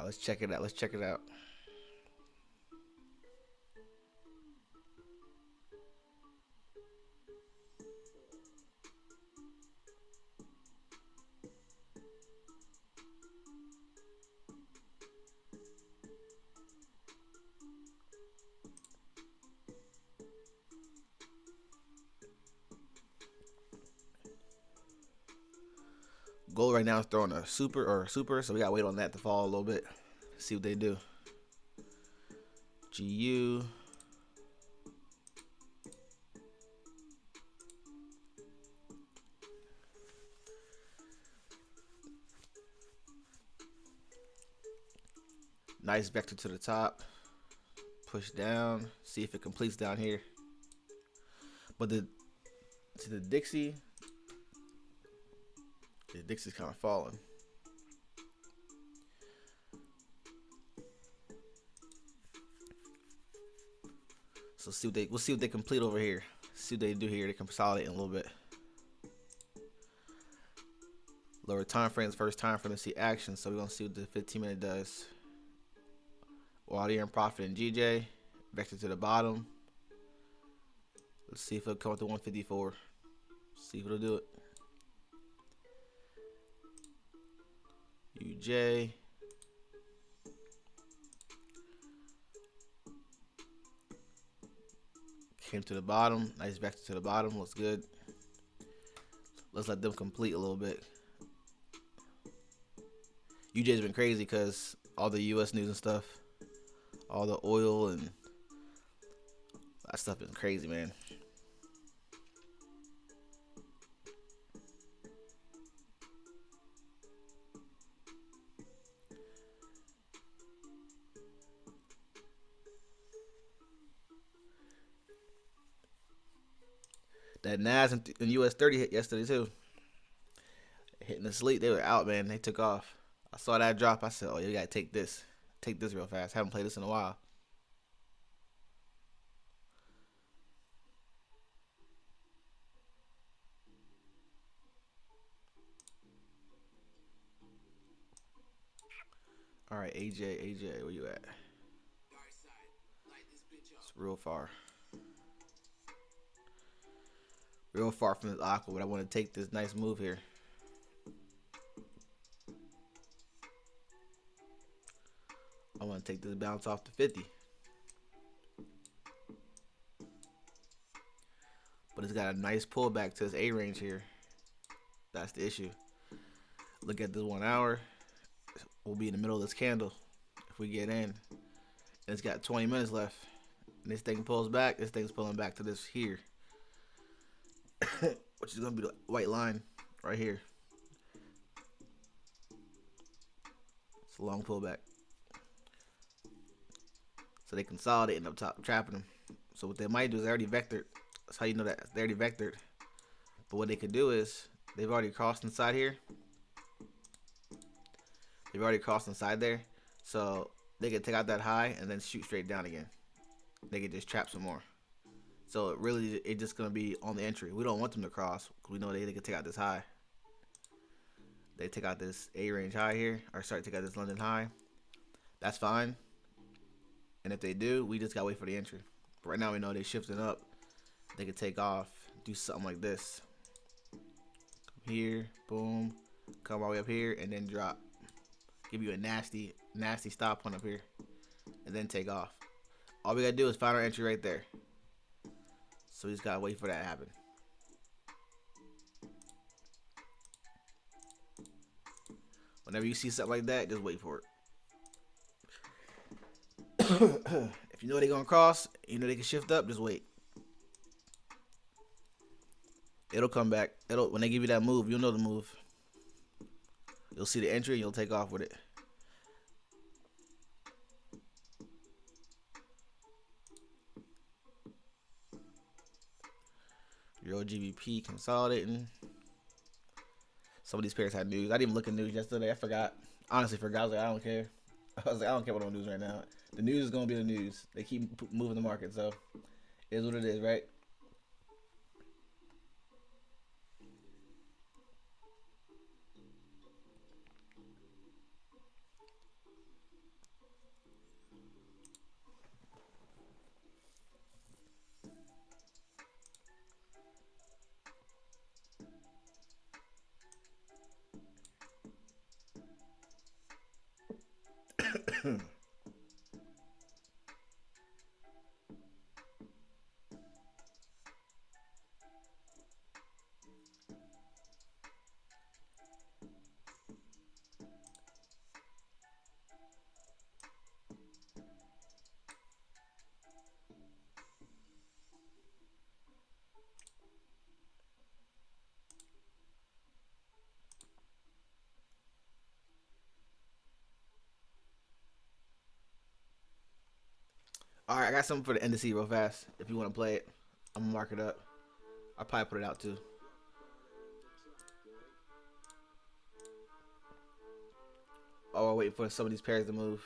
Let's check it out. Let's check it out. Gold right now is throwing a super, so we gotta wait on that to fall a little bit. See what they do. GU. Nice vector to the top. Push down. See if it completes down here. But the Dixie's kind of falling. So we'll see what they complete over here. See what they do here. They consolidate a little bit. Lower time frames, first time frame to see action. So we're gonna see what the 15-minute does. While here in profit and GJ, vector to the bottom. Let's see if it'll come up to 154. See if it'll do it. UJ. Came to the bottom. Nice vector to the bottom. Looks good. Let's let them complete a little bit. UJ's been crazy because all the US news and stuff, all the oil and that stuff is crazy, man. That NAS and US 30 hit yesterday too. Hitting the sleep, they were out, man. They took off. I saw that drop. I said, "Oh, you gotta take this real fast." Haven't played this in a while. All right, AJ, where you at? It's real far from this aqua, but I want to take this nice move here. I want to take this bounce off to 50. But it's got a nice pullback to this A range here. That's the issue. Look at this 1 hour. We'll be in the middle of this candle if we get in. And it's got 20 minutes left. And this thing pulls back. This thing's pulling back to this here. Which is going to be the white line right here. It's a long pullback. So they consolidating up top, trapping them. So what they might do is they already vectored. That's how you know that they already vectored. But what they could do is they've already crossed inside here. They've already crossed inside there. So they could take out that high and then shoot straight down again. They could just trap some more. So it's just going to be on the entry. We don't want them to cross. We know they could take out this high. They take out this A range high here. Or sorry, take out this London high. That's fine. And if they do, we just got to wait for the entry. But right now we know they're shifting up. They could take off, do something like this. Come here, boom. Come all the way up here and then drop. Give you a nasty stop point up here. And then take off. All we got to do is find our entry right there. So we just got to wait for that to happen. Whenever you see something like that, just wait for it. If you know they're going to cross, you know they can shift up, just wait. It'll come back. When they give you that move, you'll know the move. You'll see the entry and you'll take off with it. Euro GBP consolidating. Some of these pairs had news. I didn't even look at news yesterday. I forgot. Honestly, forgot. I was like, I don't care. I was like, I don't care what on news right now. The news is gonna be the news. They keep moving the market, so it is what it is, right? All right, I got something for the end of the real fast. If you want to play it, I'm gonna mark it up. I'll probably put it out too. Oh, I'll wait for some of these pairs to move.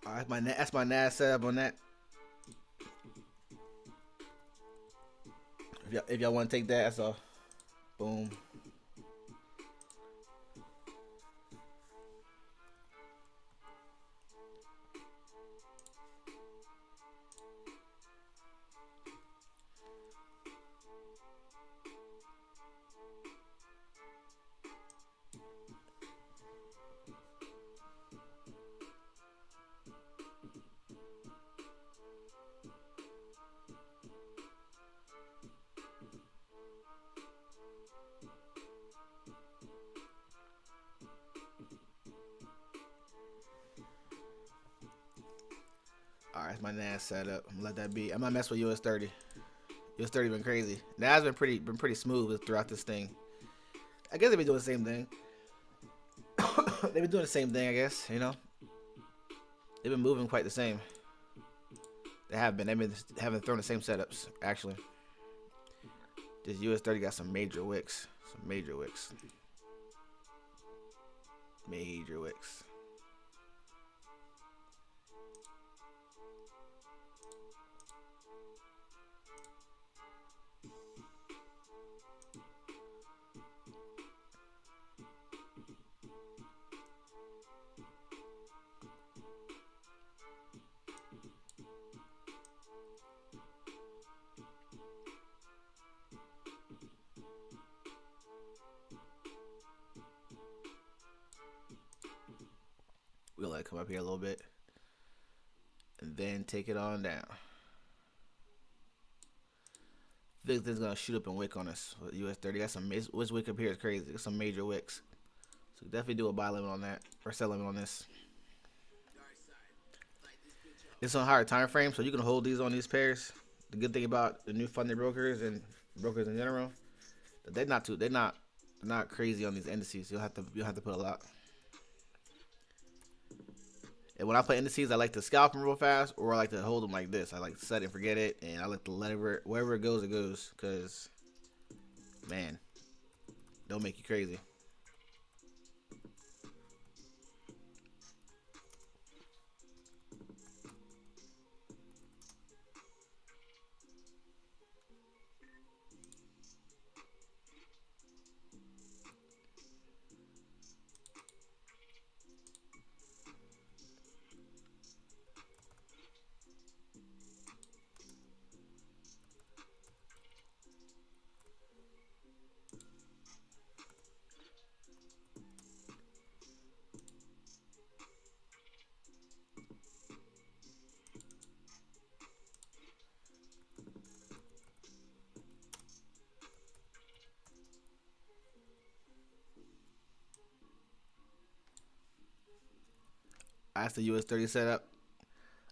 All right, that's my NAS setup on that. If y'all want to take that, that's all. Boom. All right, that's my NAS setup. I'm gonna let that be. I'm gonna mess with US 30. US 30 been crazy. NAS been pretty smooth throughout this thing. I guess they've been doing the same thing. They've been doing the same thing, I guess. You know, they've been moving quite the same. They have been. They've been having thrown the same setups. Actually, this US 30 got some major wicks. Some major wicks. Major wicks. We'll let it come up here a little bit. And then take it on down. I think this is gonna shoot up and wick on us. With US 30 got some this wick up here is crazy. Got some major wicks. So definitely do a buy limit on that or sell limit on this. It's on higher time frame, so you can hold these on these pairs. The good thing about the new funded brokers and brokers in general, they're not crazy on these indices. You'll have to put a lot. And when I play indices, I like to scalp them real fast, or I like to hold them like this. I like to set it and forget it, and I like to let it wherever it goes, because man, they'll make you crazy. That's the US 30 setup.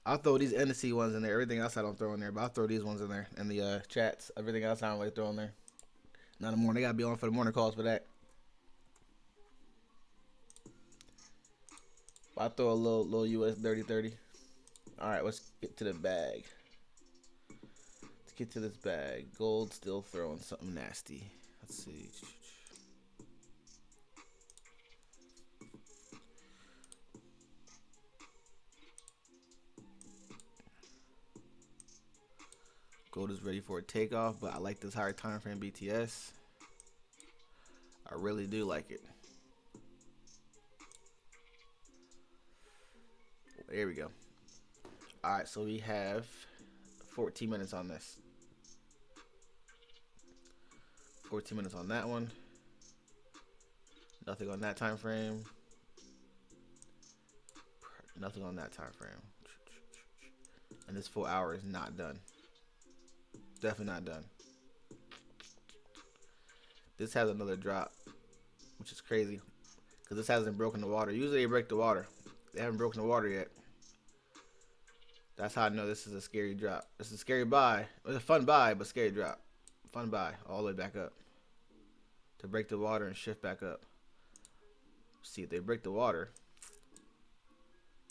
I'll throw these NC ones in there. Everything else I don't throw in there, but I'll throw these ones in there. And the chats. Everything else I don't really throw in there. Not in the morning. They gotta be on for the morning calls for that. I'll throw a little US 30. All right, let's get to the bag. Let's get to this bag. Gold still throwing something nasty. Let's see. Gold is ready for a takeoff, but I like this higher time frame BTS. I really do like it. There we go. All right, so we have 14 minutes on this. 14 minutes on that one. Nothing on that time frame. Nothing on that time frame. And this full hour is not done. Definitely not done. This has another drop, which is crazy because this hasn't broken the water. Usually they break the water. They haven't broken the water yet. That's how I know this is a scary drop. This is a scary buy. It's a fun buy, but scary drop. Fun buy all the way back up to break the water and shift back up. See, if they break the water,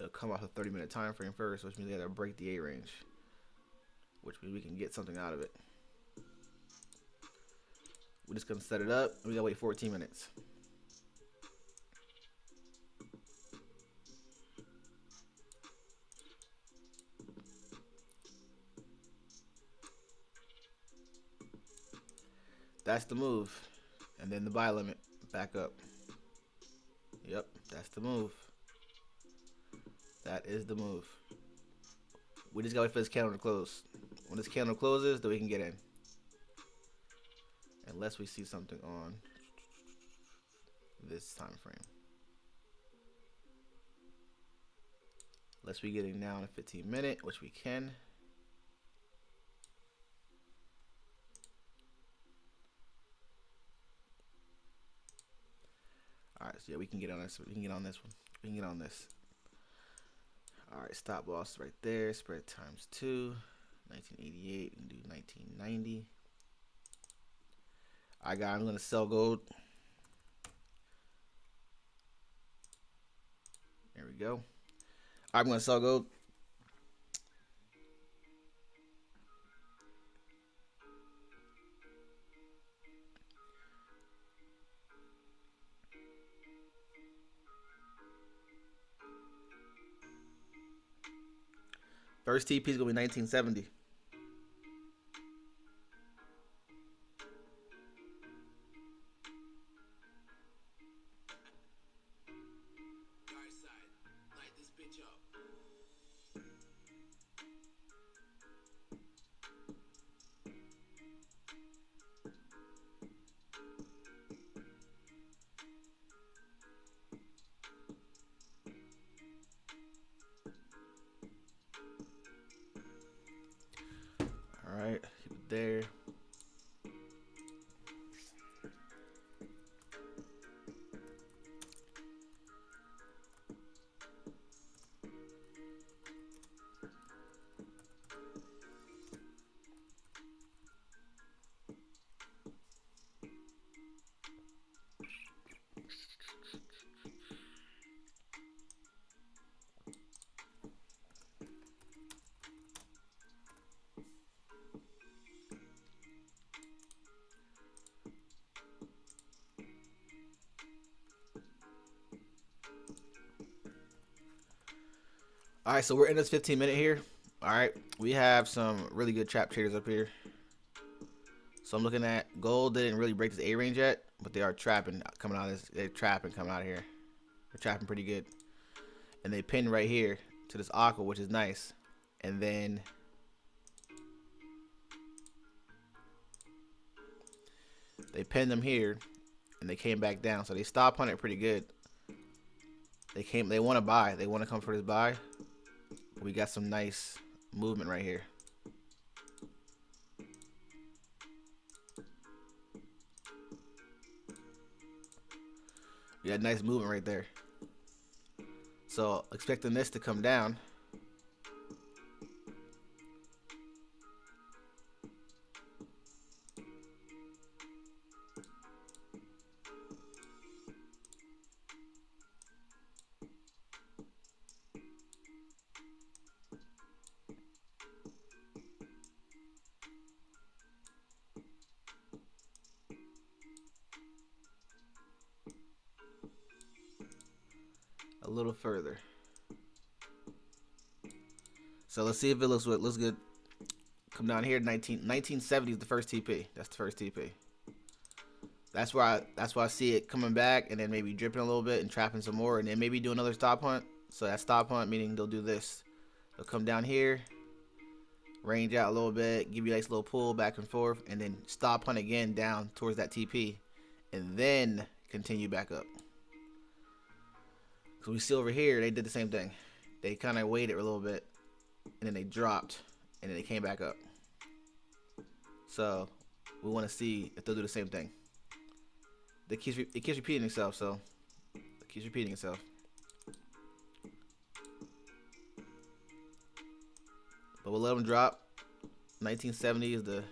it'll come off a 30-minute time frame first, which means they gotta break the A range, which means we can get something out of it. We're just gonna set it up. We gotta wait 14 minutes. That's the move. And then the buy limit back up. Yep, that's the move. That is the move. We just gotta wait for this candle to close. When this candle closes, then we can get in. Unless we see something on this time frame. Unless we get in now in a 15-minute, which we can. All right, so yeah, we can get on this. We can get on this one. We can get on this. All right, stop loss right there. Spread times 2. 1988. We can do 1990. I got. I'm gonna sell gold. There we go. I'm gonna sell gold. First TP is gonna be 1970. All right, keep it there. All right, so we're in this 15-minute here. All right, we have some really good trap traders up here. So I'm looking at gold didn't really break this A range yet, but they are trapping coming out of this. They're trapping coming out of here. They're trapping pretty good, and they pinned right here to this aqua, which is nice. And then they pinned them here, and they came back down. So they stopped on it pretty good. They want to buy. They want to come for this buy. We got some nice movement right here. We got nice movement right there. So expecting this to come down. A little further. So let's see if it looks good. Come down here. 1970 is the first TP. That's the first TP. That's why I see it coming back and then maybe dripping a little bit and trapping some more and then maybe do another stop hunt. So that stop hunt meaning they'll do this. They'll come down here, range out a little bit, give you a nice little pull back and forth, and then stop hunt again down towards that TP, and then continue back up. So we see over here they did the same thing. They kind of waited a little bit, and then they dropped, and then they came back up. So we want to see if they'll do the same thing. It keeps repeating itself, so it keeps repeating itself. But we'll let them drop. 1970 is the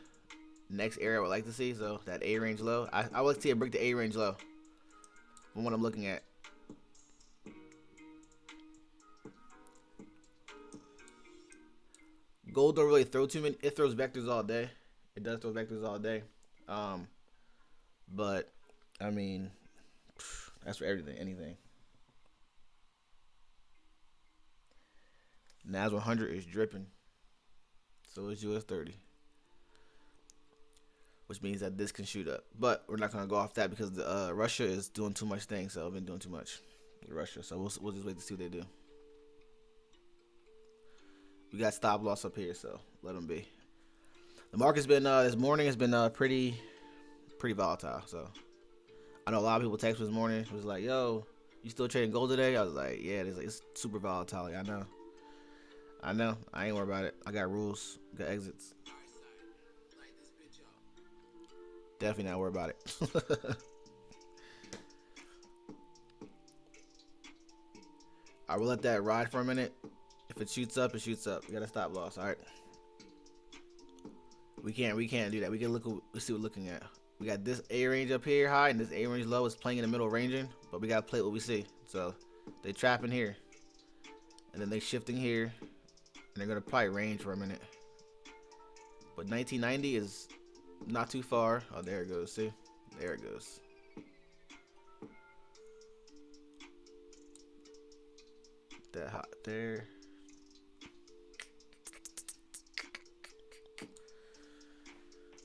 next area I would like to see. So that A range low. I would like to see it break the A range low from what I'm looking at. Gold don't really throw too many. It throws vectors all day. It does throw vectors all day. But I mean, that's for everything, anything. NAS 100 is dripping. So is US 30. Which means that this can shoot up. But we're not going to go off that because Russia is doing too much things. So I've been doing too much with Russia. So we'll just wait to see what they do. We got stop loss up here, so let them be. The market's been, this morning has been pretty volatile. So I know a lot of people text me this morning. It was like, yo, you still trading gold today? I was like, yeah, it's super volatile. Like, I know. I ain't worried about it. I got rules. Got exits. Definitely not worried about it. I will let that ride for a minute. If it shoots up, it shoots up. We got a stop loss. All right. We can't do that. We can let's see what we're looking at. We got this A range up here high, and this A range low is playing in the middle ranging. But we gotta play what we see. So they trapping here, and then they shifting here. And they're gonna probably range for a minute. But 1990 is not too far. Oh, there it goes. See? There it goes. That hot there.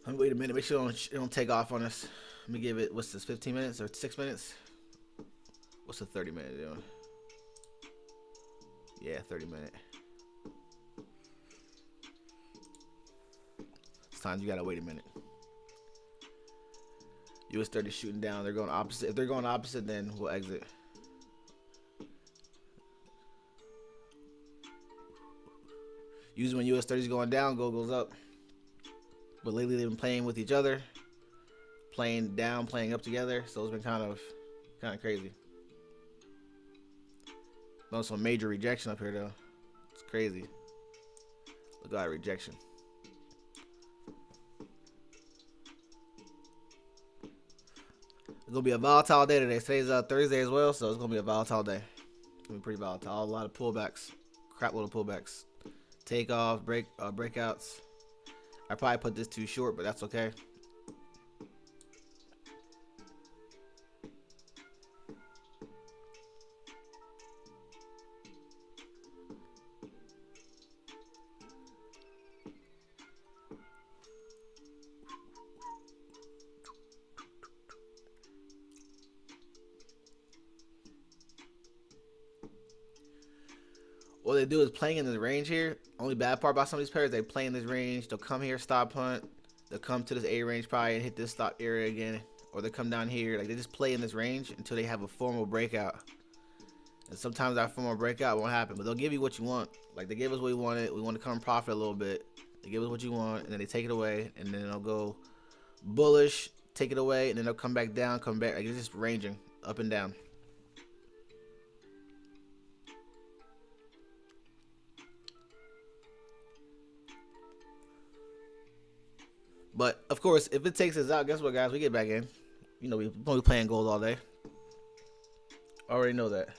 Wait a minute. Make sure it don't take off on us. Let me give it, what's this, 15 minutes or 6 minutes? What's the 30 minute doing? Yeah, 30 minute. Sometimes you gotta wait a minute. US 30 shooting down. They're going opposite. If they're going opposite, then we'll exit. Usually when US 30 is going down, gold goes up. But lately they've been playing with each other, playing down, playing up together. So it's been kind of crazy. There's some major rejection up here though. It's crazy. Look at that rejection. It's gonna be a volatile day today. Today's Thursday as well, so it's gonna be a volatile day. It's gonna be pretty volatile. A lot of pullbacks, crap load of pullbacks, takeoff, breakouts. I probably put this too short, but that's okay. What they do is playing in this range here. Only bad part about some of these players, they play in this range. They'll come here, stop hunt. They'll come to this A range probably and hit this stop area again. Or they come down here. Like, they just play in this range until they have a formal breakout. And sometimes that formal breakout won't happen. But they'll give you what you want. Like, they gave us what we wanted. We want to come profit a little bit. They give us what you want. And then they take it away. And then they'll go bullish, take it away. And then they'll come back down, come back. Like, it's just ranging up and down. But of course, if it takes us out, guess what, guys? We get back in. You know, we won't be playing gold all day. Already know that.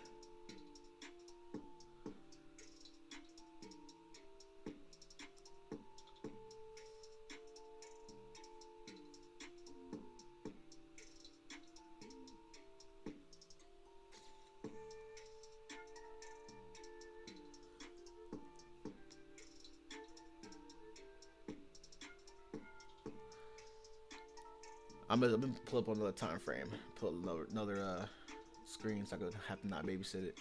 I'm gonna pull up another time frame. Pull up another screen so I could have to not babysit it.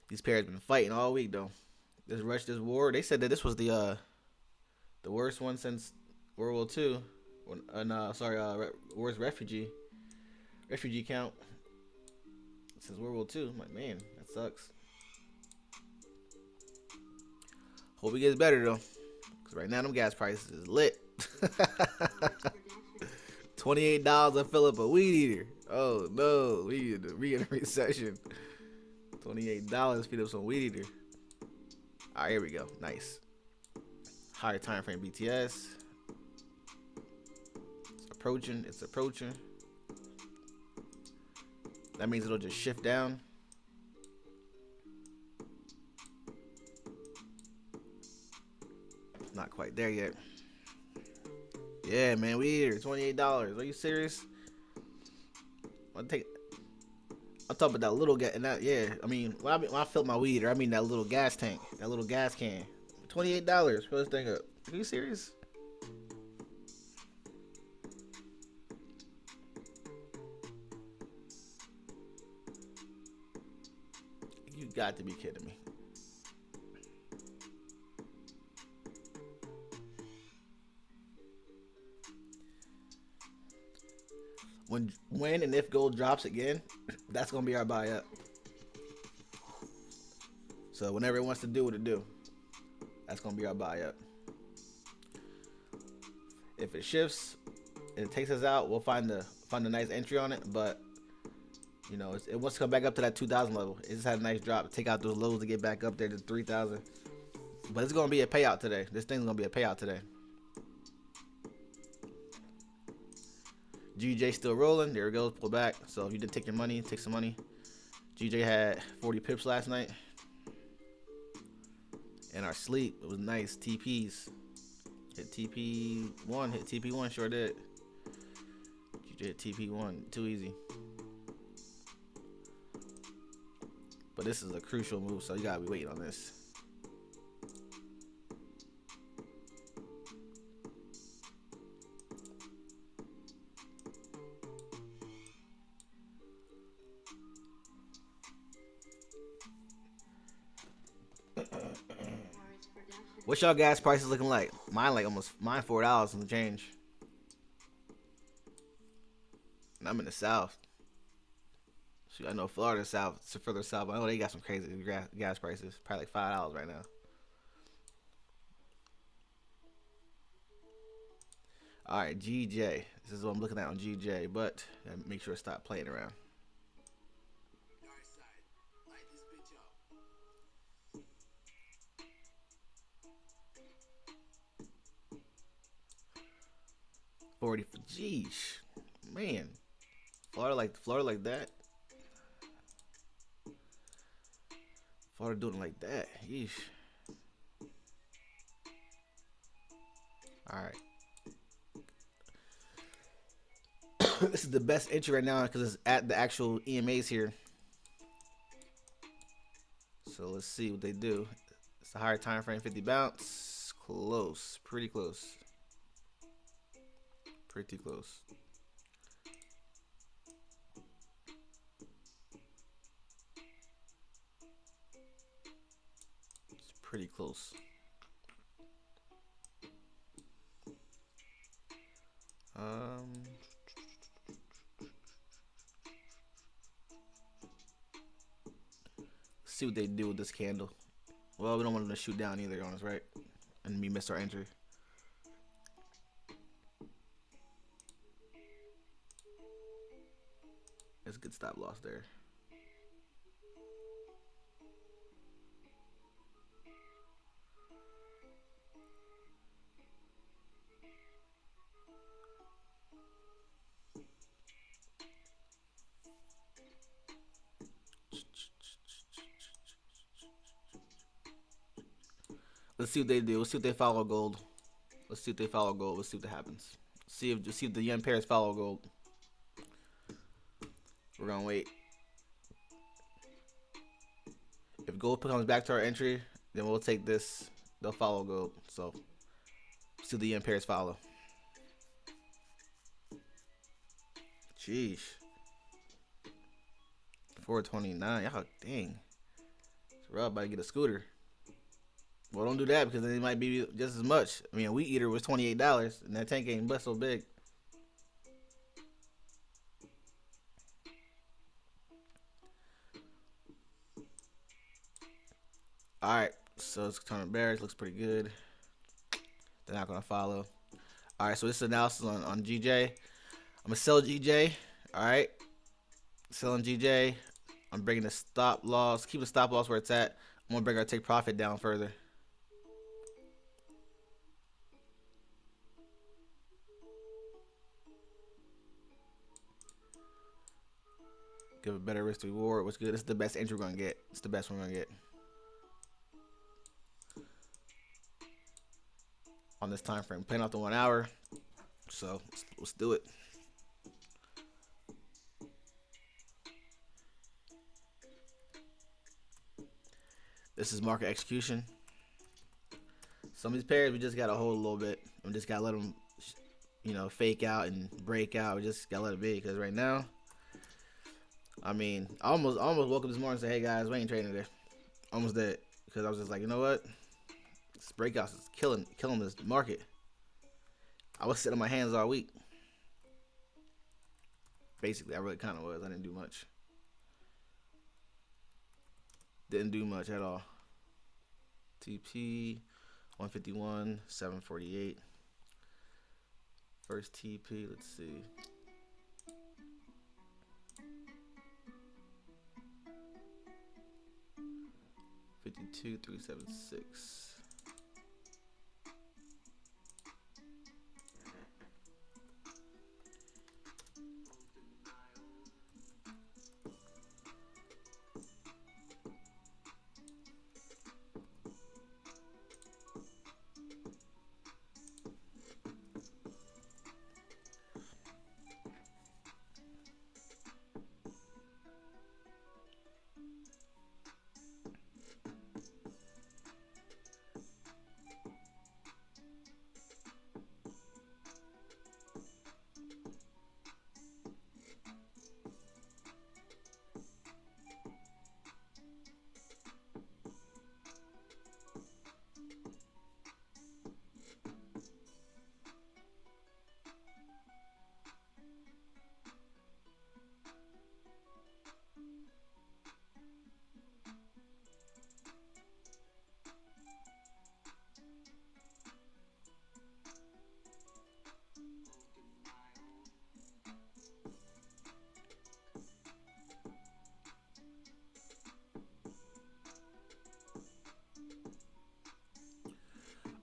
These pairs been fighting all week though. This rush, this war. They said that this was the worst one since World War II. Worst refugee count since World War II. I'm like, man, that sucks. Hope it gets better though, cause right now them gas prices is lit. $28 to fill up a weed eater. Oh no, we in a recession. $28 to feed up some weed eater. All right, here we go. Nice. Higher time frame BTS. It's approaching. It's approaching. That means it'll just shift down. Not quite there yet. Yeah, man, we here. $28. Are you serious? I'm talking about that little gas. Yeah, I mean, when I fill my weed, or I mean that little gas tank, that little gas can. $28 for this thing up. Are you serious? You got to be kidding me. When and if gold drops again, that's gonna be our buy up. So whenever it wants to do what it do, that's gonna be our buy up. If it shifts and it takes us out, we'll find a nice entry on it. But you know, it wants to come back up to that 2,000 level. It just had a nice drop. Take out those lows to get back up there to 3,000. But it's gonna be a payout today. This thing's gonna be a payout today. GJ still rolling. There it goes. Pull back. So if you did take your money, take some money. GJ had 40 pips last night. And our sleep, it was nice. TPs. Hit TP1. Hit TP1. Sure did. GJ hit TP1. Too easy. But this is a crucial move, so you gotta be waiting on this. What's y'all gas prices looking like? Mine $4 and change. And I'm in the south. Shoot, I know Florida south, it's further south. But I know they got some crazy gas prices. Probably like $5 right now. All right, GJ. This is what I'm looking at on GJ, but make sure to stop playing around. Geesh, man, Florida like that. Florida doing like that. Yeesh. All right. This is the best entry right now because it's at the actual EMAs here. So let's see what they do. It's a higher time frame, 50 bounce. Close, pretty close. Pretty close. It's pretty close. See what they do with this candle. Well, we don't want them to shoot down either on us, right? And we miss our entry. That's a good stop loss there. Let's see what they do. Let's see if they follow gold. Let's see if they follow gold. Let's see what happens. See if the yen pairs follow gold. We're gonna wait. If gold comes back to our entry, then we'll take this. They'll follow gold. So see if the yen pairs follow. Jeez. 429. Y'all, dang. We're about to get a scooter. Well, don't do that because then it might be just as much. I mean, a wheat eater was $28, and that tank ain't but so big. All right, so it's turning bearish. Looks pretty good. They're not gonna follow. All right, so this is analysis on GJ. I'm gonna sell GJ. All right, selling GJ. I'm bringing the stop loss. Keep the stop loss where it's at. I'm gonna bring our take profit down further. Give a better risk to reward. What's good? This is the best entry we're gonna get. It's the best one we're gonna get on this time frame. Playing off the 1 hour. So let's do it. This is market execution. Some of these pairs we just gotta hold a little bit. We just gotta let them, fake out and break out. We just gotta let it be because right now, I mean, I almost woke up this morning and said, "Hey guys, we ain't trading today." Almost did because I was just like, you know what? This breakout is killing this market. I was sitting on my hands all week. Basically, I really kind of was. I didn't do much. Didn't do much at all. TP 151, 748. First TP, let's see. $52, 376.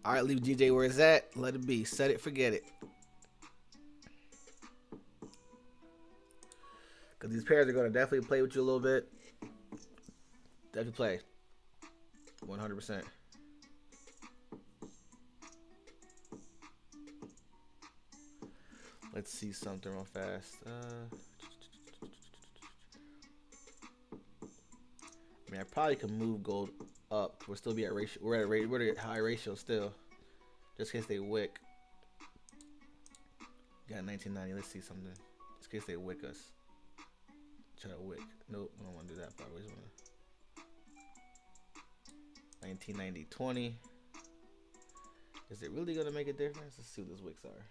All right, leave GJ where it's at. Let it be. Set it, forget it. Because these pairs are going to definitely play with you a little bit. Definitely play. 100%. Let's see something real fast. I mean, I probably could move gold up. We'll still be at ratio. We're at high ratio still. Just in case they wick. Got 1990. Let's see something. Just in case they wick us. Try to wick. Nope, I don't want to do that part. We just want to 1990 20. Is it really gonna make a difference? Let's see what those wicks are.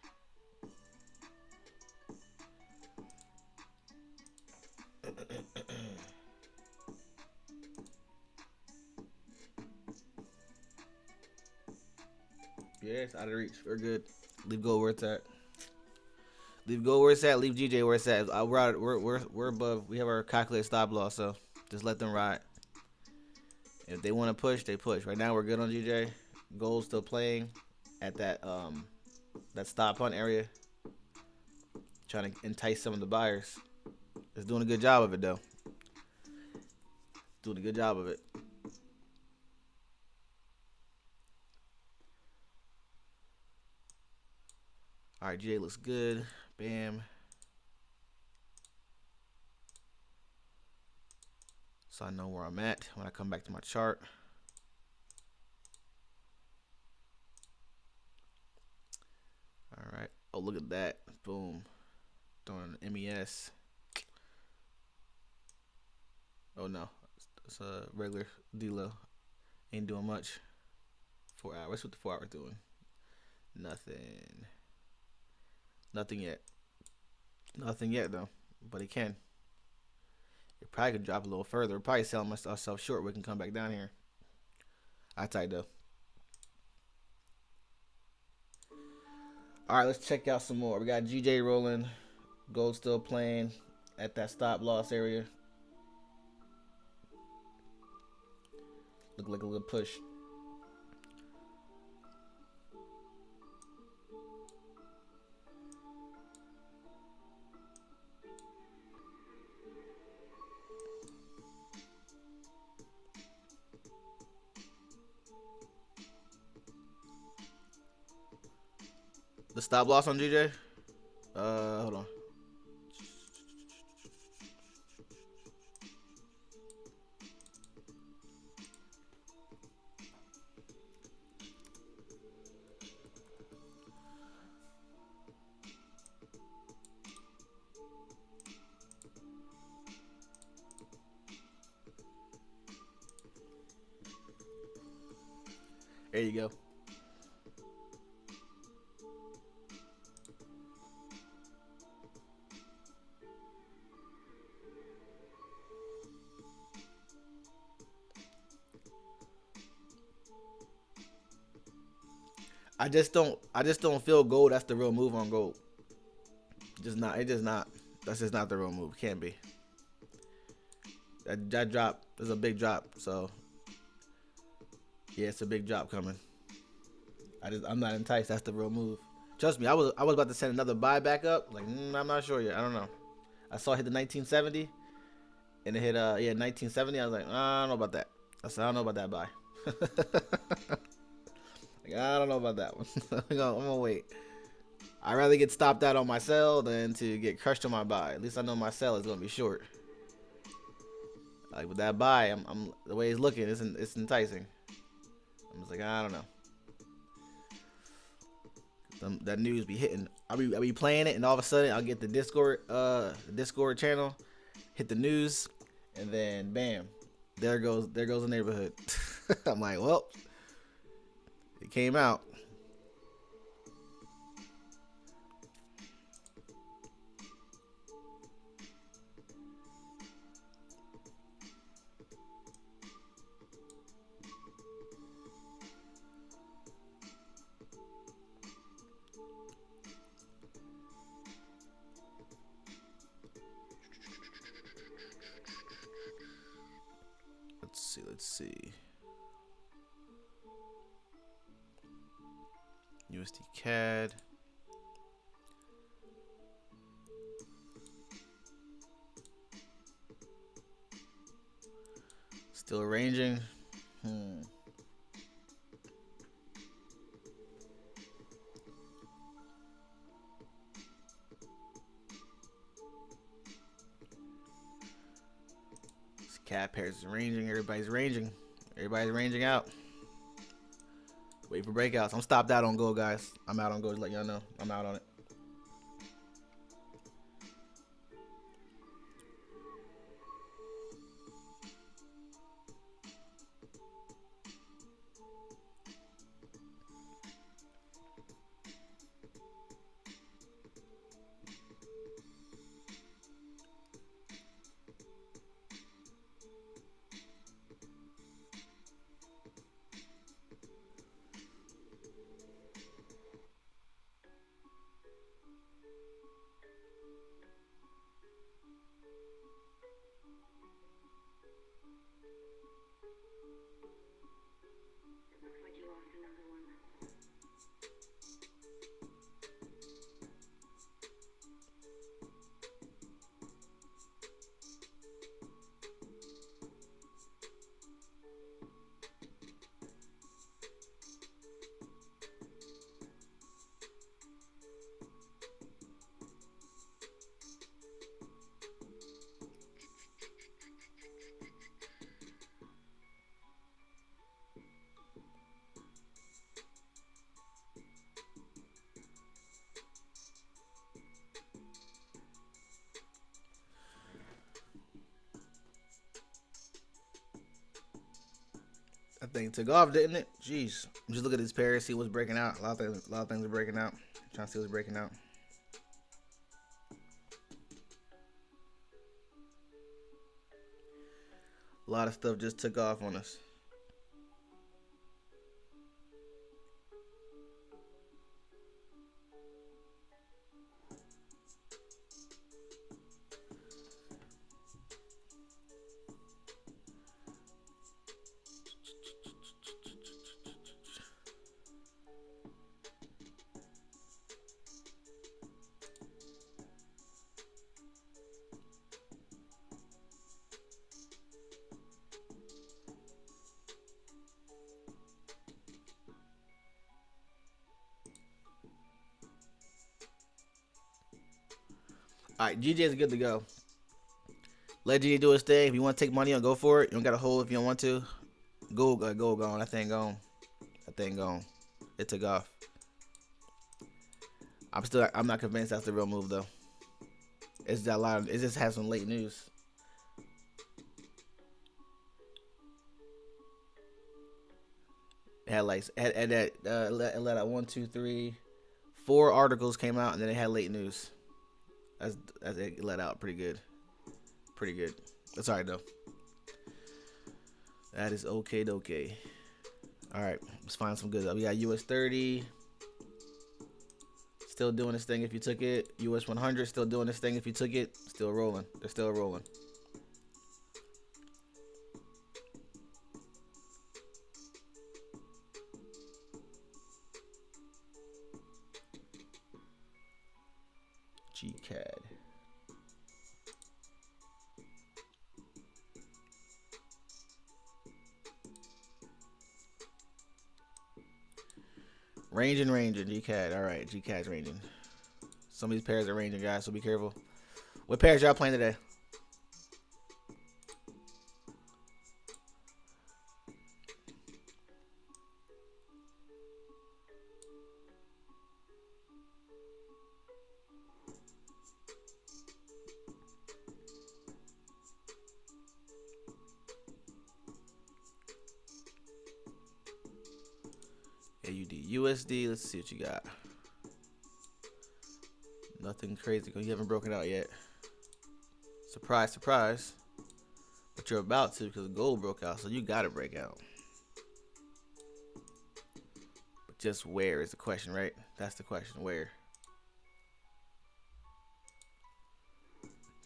Yeah, it's out of reach. We're good. Leave gold where it's at. Leave gold where it's at. Leave GJ where it's at. We're out. We're above. We have our calculated stop loss, so just let them ride. If they want to push, they push. Right now we're good on GJ. Gold's still playing at that stop hunt area, trying to entice some of the buyers. It's doing a good job of it though. Doing a good job of it. All right, GJ looks good. Bam. So I know where I'm at when I come back to my chart. All right. Oh, look at that. Boom. Throwing MES. Oh, no. It's a regular D-Lo. Ain't doing much. 4 hours. What the 4 hour doing? Nothing. Nothing yet. Nothing yet, though. But it can. It probably could drop a little further. Probably selling myself short. We can come back down here. I tight, though. All right, let's check out some more. We got GJ rolling. Gold still playing at that stop loss area. Look like a little push. The stop loss on GJ? Hold on. There you go. I just don't feel gold. That's the real move on gold. Just not. It just not. That's just not the real move. Can't be. That drop is a big drop. So yeah, it's a big drop coming. I'm not enticed. That's the real move. Trust me. I was about to send another buy back up. Like I'm not sure yet. I don't know. I saw it hit the 1970, and it hit 1970. I was like, I don't know about that. I said I don't know about that buy. Like, I don't know about that one. I'm gonna wait. I'd rather get stopped out on my sell than to get crushed on my buy. At least I know my sell is gonna be short. Like with that buy, I'm the way it's looking, it's enticing. I'm just like, I don't know. That news be hitting. I'll be playing it, and all of a sudden I'll get the Discord channel, hit the news, and then bam, there goes the neighborhood. I'm like, well, it came out. Let's see. USD CAD. Still arranging. Cat pairs is ranging. Everybody's ranging. Everybody's ranging out. Wait for breakouts. I'm stopped out on gold, guys. I'm out on gold. Just let y'all know. I'm out on it. thing took off, didn't it? Jeez. Just look at this pair, see what's breaking out. A lot of things are breaking out. Trying to see what's breaking out. A lot of stuff just took off on us. All right, GJ is good to go. Let GJ do his thing. If you want to take money on, go for it. You don't got to hold if you don't want to. Go gone. That thing gone. That thing gone. It took off. I'm not convinced that's the real move though. It's that lot. It just has some late news. It had like it let out 1, 2, 3, 4 articles came out, and then it had late news. As it let out pretty good. Pretty good. That's alright though. That is okay. Alright, let's find some good. We got US 30. Still doing this thing if you took it. US 100 still doing this thing if you took it. Still rolling. They're still rolling. GCAD. Ranging, GCAD. All right, GCAD's ranging. Some of these pairs are ranging, guys, so be careful. What pairs y'all playing today? AUD USD. Let's see what you got. Nothing crazy because you haven't broken out yet. Surprise, surprise. But you're about to because gold broke out, so you got to break out. But just where is the question, right? That's the question. Where?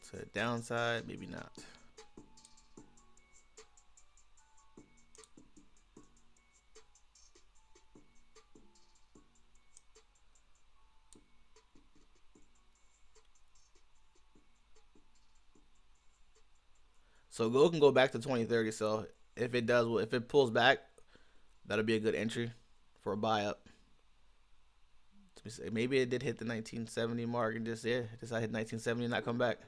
To the downside, maybe not. So gold can go back to 2030. So if it does, if it pulls back, that'll be a good entry for a buy up. Maybe it did hit the 1970 mark and just hit 1970 and not come back.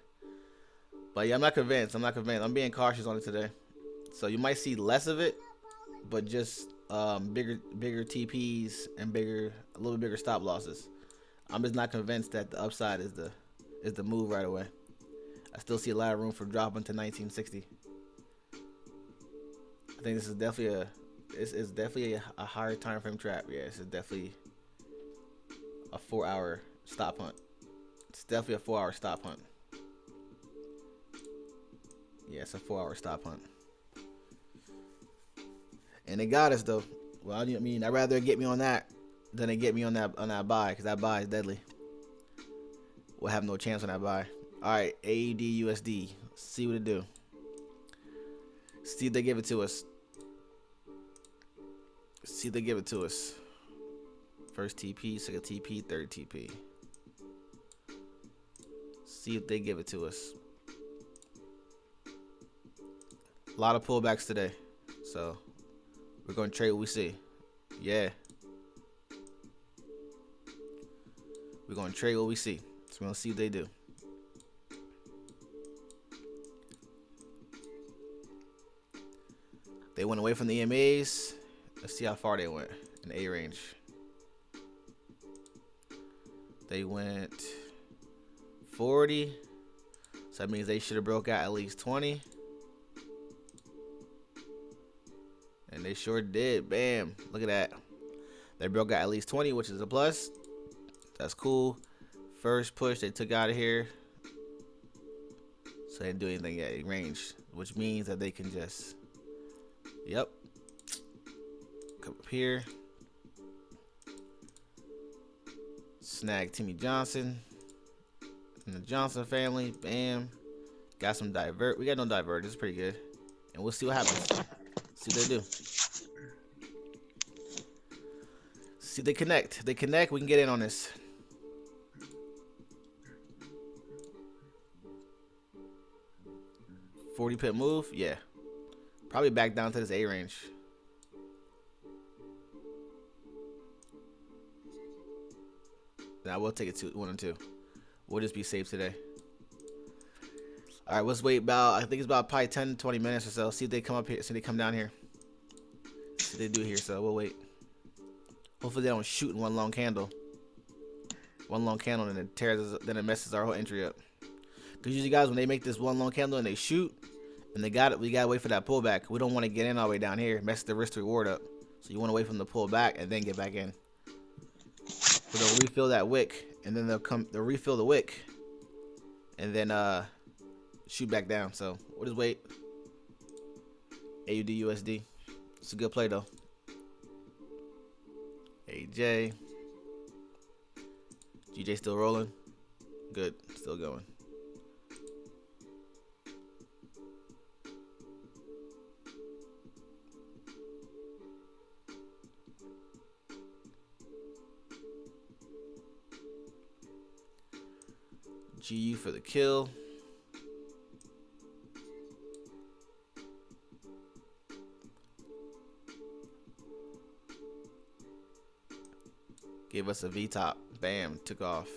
But yeah, I'm not convinced. I'm being cautious on it today. So you might see less of it, but just bigger TPs and a little bit bigger stop losses. I'm just not convinced that the upside is the move right away. I still see a lot of room for dropping to 1960. I think this is definitely a higher time frame trap. Yeah, this is definitely a 4-hour stop hunt. It's definitely a 4-hour stop hunt. Yeah, it's a 4-hour stop hunt. And they got us though. Well, I mean, I'd rather get me on that than they get me on that buy, because that buy is deadly. We'll have no chance on that buy. All right, AUD USD. See what it do. See if they give it to us. First TP, second TP, third TP. See if they give it to us. A lot of pullbacks today, so we're gonna trade what we see. Yeah, we're gonna trade what we see. So we're gonna see what they do. They went away from the EMAs. Let's see how far they went in the A range. They went 40. So that means they should have broke out at least 20. And they sure did. Bam. Look at that. That bro got at least 20, which is a plus. That's cool. First push they took out of here. So they didn't do anything at range, which means that they can just, yep, come up here, snag Timmy Johnson and the Johnson family. Bam. Got some divert. We got no divert. This is pretty good. And we'll see what happens. See what they do. See, they connect. They connect. We can get in on this. $40 move. Yeah. Probably back down to this A range. Now we'll take it 1 and 2. We'll just be safe today. All right, let's wait about, I think it's about probably 10, 20 minutes or so. See if they come up here. See if they come down here. See what they do here. So we'll wait. Hopefully they don't shoot in one long candle. One long candle and it tears us, then it messes our whole entry up. Because usually guys, when they make this one long candle and they shoot, and they got it, we gotta wait for that pullback. We don't want to get in all the way down here, mess the risk to reward up. So you want to wait for them to pull back and then get back in. So they'll refill that wick, and then they'll refill the wick, and then shoot back down. So we'll just wait. AUD USD. It's a good play though. AJ. GJ still rolling. Good. Still going. GU for the kill. Gave us a V-top. Bam. Took off.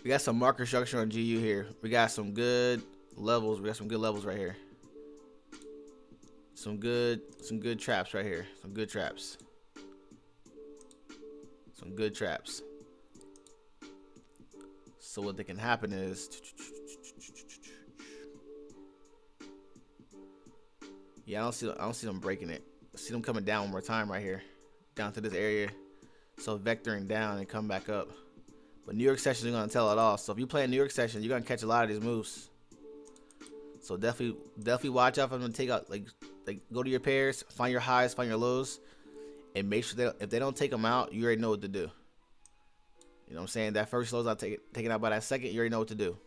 We got some marker structure on GU here. We got some good levels. We got some good levels right here. Some good traps right here. Some good traps. Some good traps. So what that can happen is, yeah, I don't see them breaking it. I see them coming down one more time right here, down to this area. So vectoring down and come back up. But New York sessions are gonna tell it all. So if you play a New York session, you're gonna catch a lot of these moves. So definitely watch out for them to take out, like go to your pairs, find your highs, find your lows, and make sure that if they don't take them out, you already know what to do. You know what I'm saying? That first low's not taken out by that second, you already know what to do.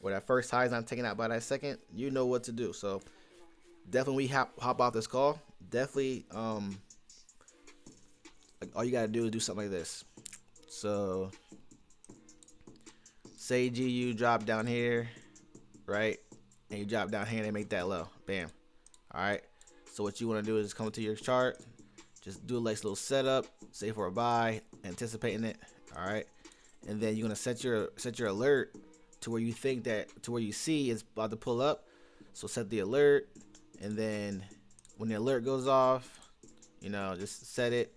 Or that first high is not taken out by that second, you know what to do. So definitely hop off this call. Definitely like all you gotta do is do something like this. So say GU drop down here, right? And you drop down here and they make that low. Bam. Alright. So what you want to do is come to your chart, just do a nice little setup, say for a buy, anticipating it. Alright. And then you're gonna set your alert to where you think that to where you see it's about to pull up. So set the alert, and then when the alert goes off, you know, just set it.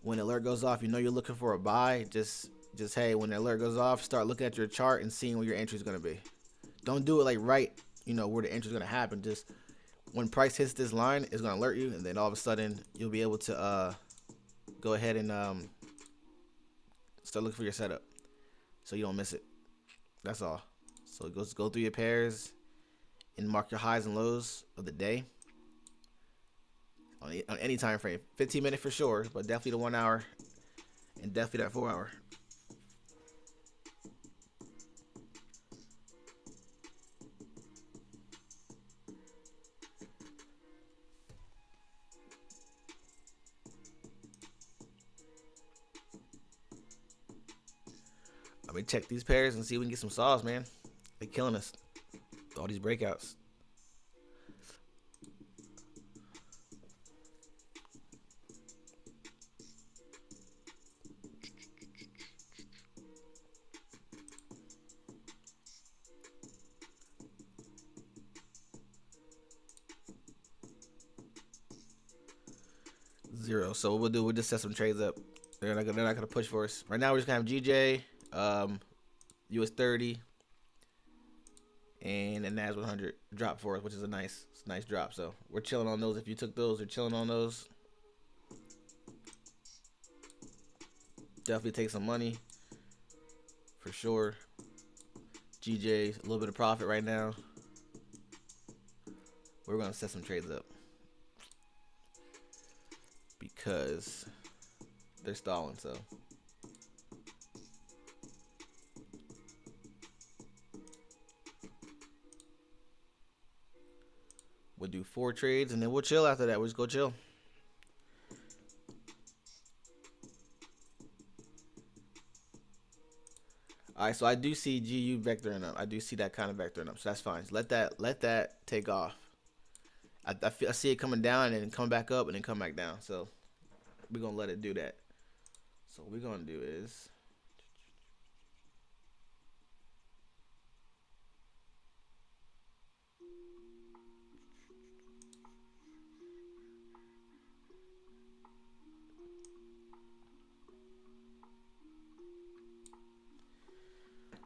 When the alert goes off, you know you're looking for a buy. Just hey, when the alert goes off, start looking at your chart and seeing where your entry is gonna be. Don't do it like right, you know, where the entry is gonna happen. Just when price hits this line, it's gonna alert you, and then all of a sudden you'll be able to go ahead and start looking for your setup, so you don't miss it. That's all. So go through your pairs and mark your highs and lows of the day. On any time frame, 15 minutes for sure, but definitely the 1 hour and definitely that 4 hour. Let me check these pairs and see if we can get some saws, man. They're killing us. All these breakouts. 0. So what we'll do, we'll just set some trades up. They're not gonna push for us. Right now we're just gonna have GJ, US 30, and a NAS 100 drop for us, which is a nice drop. So we're chilling on those. If you took those, we're chilling on those. Definitely take some money for sure. GJ, a little bit of profit right now. We're gonna set some trades up because they're stalling. So we'll do 4 trades and then we'll chill after that. We'll just go chill. All right, so I do see GU vectoring up. I do see that kind of vectoring up, so that's fine. So let that take off. I see it coming down and then come back up and then come back down. So we're gonna let it do that. So what we're gonna do is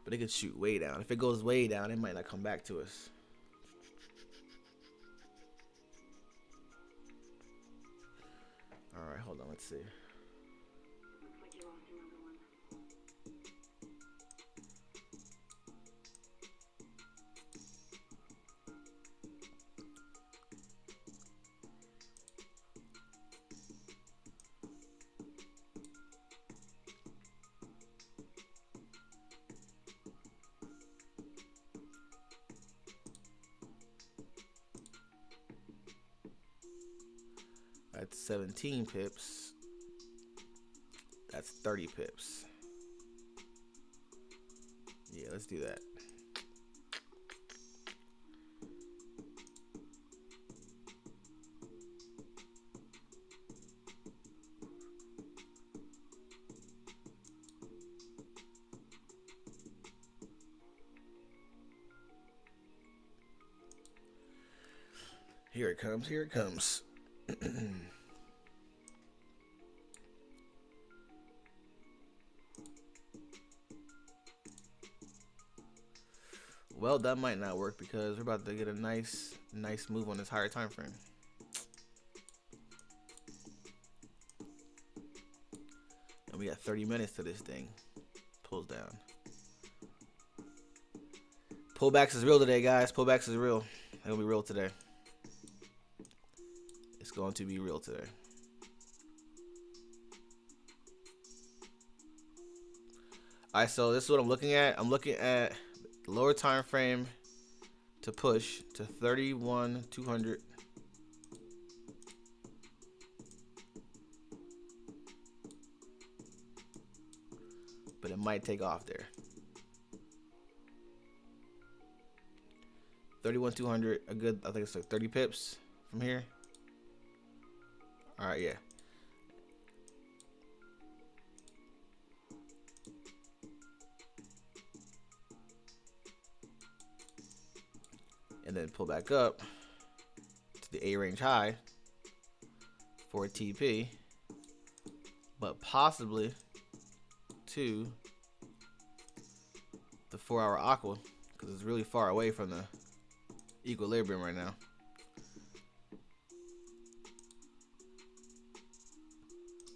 but it could shoot way down. If it goes way down, it might not come back to us. All right, hold on. Let's see. That's 17 pips. That's 30 pips. Yeah, let's do that. Here it comes. Here it comes. Well, that might not work because we're about to get a nice move on this higher time frame. And we got 30 minutes to this thing. Pulls down. Pullbacks is real today, guys. Pullbacks is real. They're gonna be real today. It's going to be real today. Alright, so this is what I'm looking at. I'm looking at lower time frame to push to 31,200. But it might take off there. 31,200, a good, I think it's like 30 pips from here. All right, yeah. And then pull back up to the A range high for a TP, but possibly to the 4-hour aqua because it's really far away from the equilibrium right now.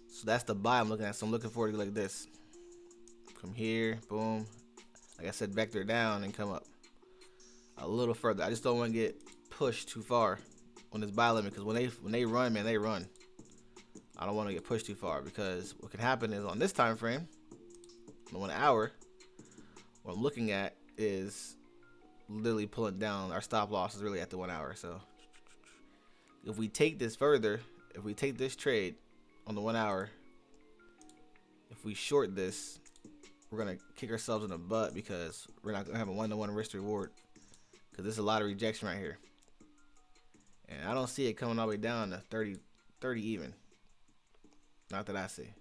So that's the buy I'm looking at. So I'm looking forward to like this. From here, boom. Like I said, vector down and come up a little further. I just don't want to get pushed too far on this buy limit because when they run, man, they run. I don't want to get pushed too far because what can happen is on this time frame, on 1 hour, what I'm looking at is literally pulling down. Our stop loss is really at the 1 hour. So if we take this further, if we take this trade on the 1 hour, if we short this, we're gonna kick ourselves in the butt because we're not gonna have a 1-to-1 risk to reward because there's a lot of rejection right here, and I don't see it coming all the way down to 30 even. Not that I see.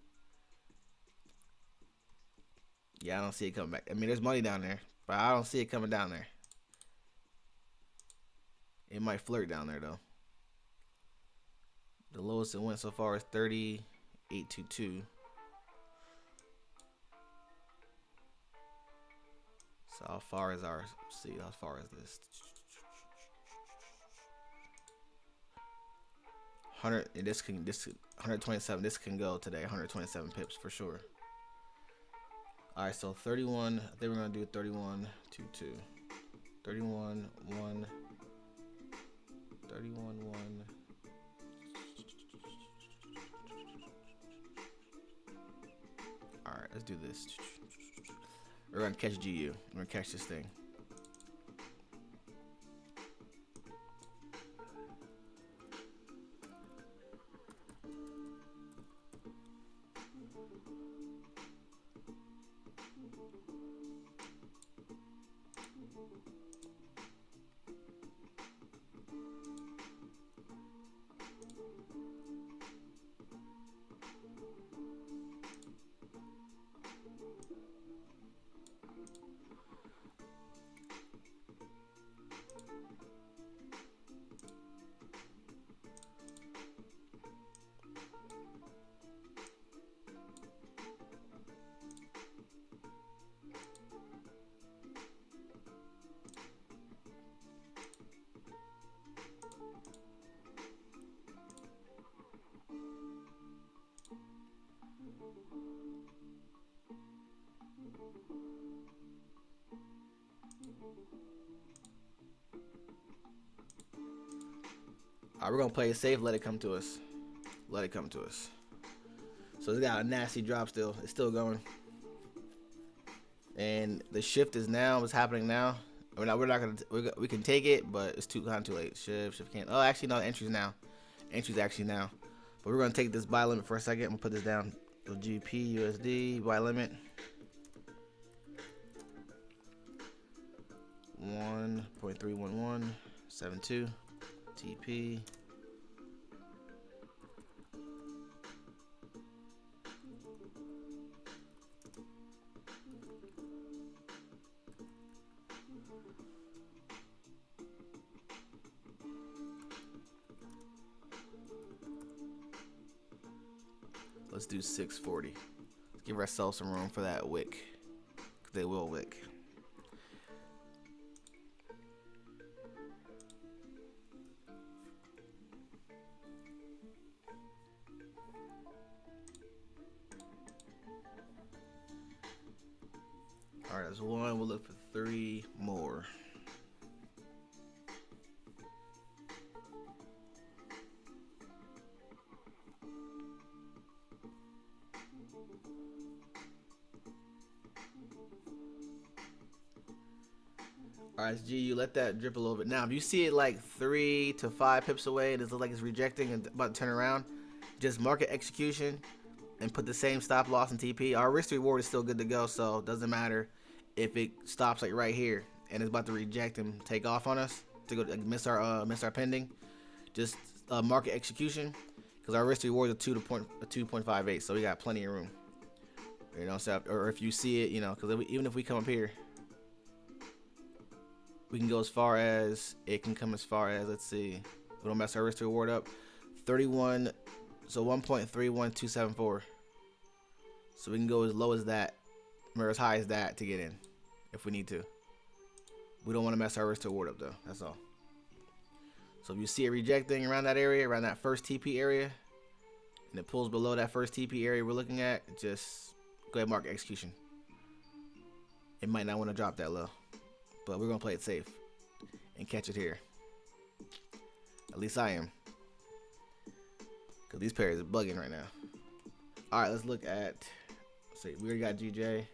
Yeah, I don't see it coming back. I mean, there's money down there, but I don't see it coming down there. It might flirt down there though. The lowest it went so far is 3822. So how far is ours? See how far is this? 100. This 127. This can go today. 127 pips for sure. All right, so 31. I think we're gonna do 31 2 2. 31 1. 31 1. All right, let's do this. We're gonna catch GU. We're gonna catch this thing. All right, we're gonna play it safe. Let it come to us. Let it come to us. So they got a nasty drop still. It's still going. And the shift is now. What's happening now? We're not gonna. We can take it, but it's kind of too late. Shift can't. Oh, actually no. Entry's now. Entry's actually now. But we're gonna take this buy limit for a second. I'm gonna put this down. So GP USD buy limit. 1.31172 TP. Let's do 640. Let's give ourselves some room for that wick. They will wick. All right, that's one. We'll look for 3 more. All right, G, you let that drip a little bit. Now, if you see it like 3 to 5 pips away and it looks like it's rejecting and about to turn around, just market execution and put the same stop loss in TP. Our risk to reward is still good to go, so it doesn't matter if it stops like right here and it's about to reject and take off on us to go miss our pending. Just market execution because our risk to reward is a 2.58, so we got plenty of room. You know, so or if you see it, you know, because even if we come up here. We can go as far as, it can come as far as, let's see, we don't mess our risk to reward up, 31, so 1.31274. So we can go as low as that, or as high as that to get in, if we need to. We don't want to mess our risk to reward up though, that's all. So if you see it rejecting around that area, around that first TP area, and it pulls below that first TP area we're looking at, just go ahead and mark execution. It might not want to drop that low. But we're going to play it safe and catch it here. At least I am. Because these pairs are bugging right now. All right, let's look at, let's see, we already got GJ.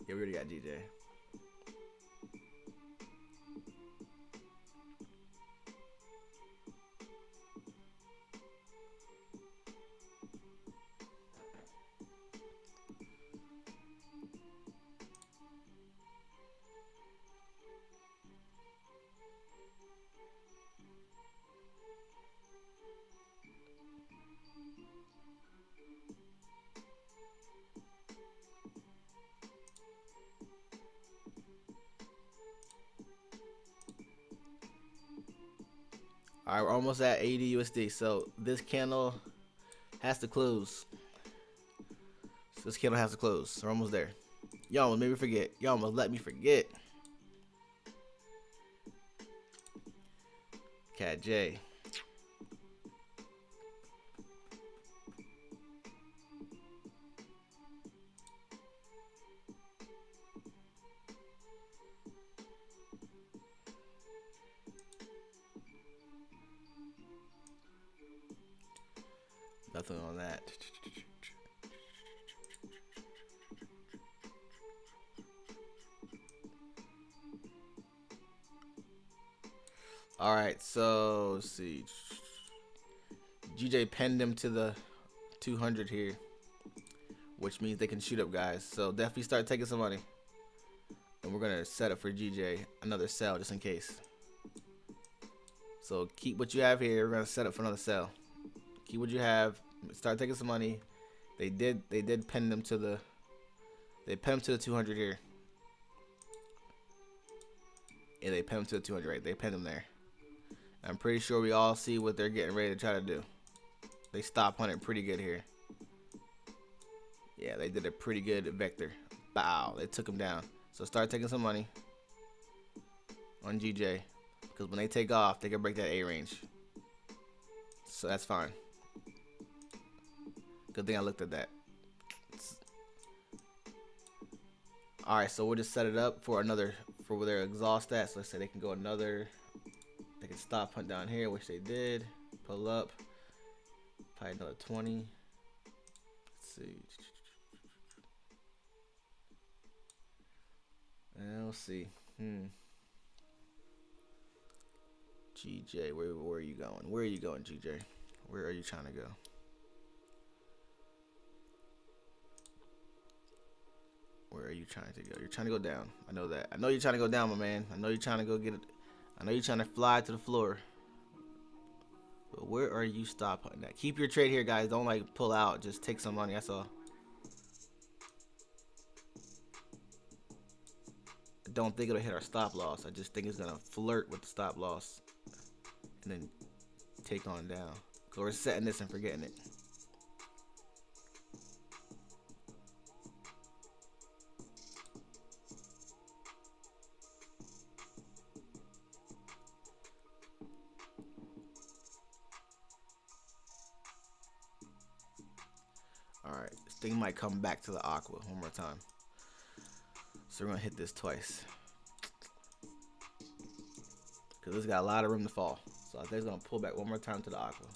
Yeah, we already got GJ. All right, we're almost at 80 USD. So this candle has to close. So this candle has to close. So we're almost there. Y'all almost made me forget. Y'all almost let me forget. Cat J. Nothing on that. All right, so let's see. GJ pinned him to the 200 here, which means they can shoot up, guys. So definitely start taking some money. And we're gonna set up for GJ another sell just in case. So keep what you have here. We're gonna set up for another sell. Keep what you have. Start taking some money. They did pin them to the. They pinned him to the 200 here. Yeah, they pinned him to the 200 right. They pinned him there. I'm pretty sure we all see what they're getting ready to try to do. They stop hunting pretty good here. Yeah, they did a pretty good vector. Bow, they took him down. So start taking some money on GJ, because when they take off, they can break that A range. So that's fine. Good thing I looked at that. All right, so we'll just set it up for another, for their exhaust stats. So let's say they can go another. They can stop hunt down here, which they did. Pull up. Probably another 20. Let's see. And we'll see. GJ, where are you going? Where are you going, GJ? Where are you trying to go? Where are you trying to go? You're trying to go down. I know that. I know you're trying to go down, my man. I know you're trying to go get it. I know you're trying to fly to the floor. But where are you stop hunting at? Keep your trade here, guys. Don't like pull out. Just take some money. That's all. I don't think it'll hit our stop loss. I just think it's gonna flirt with the stop loss and then take on down. So we're setting this and forgetting it. Alright, this thing might come back to the aqua one more time. So we're gonna hit this twice. Because it's got a lot of room to fall. So I think it's gonna pull back one more time to the aqua.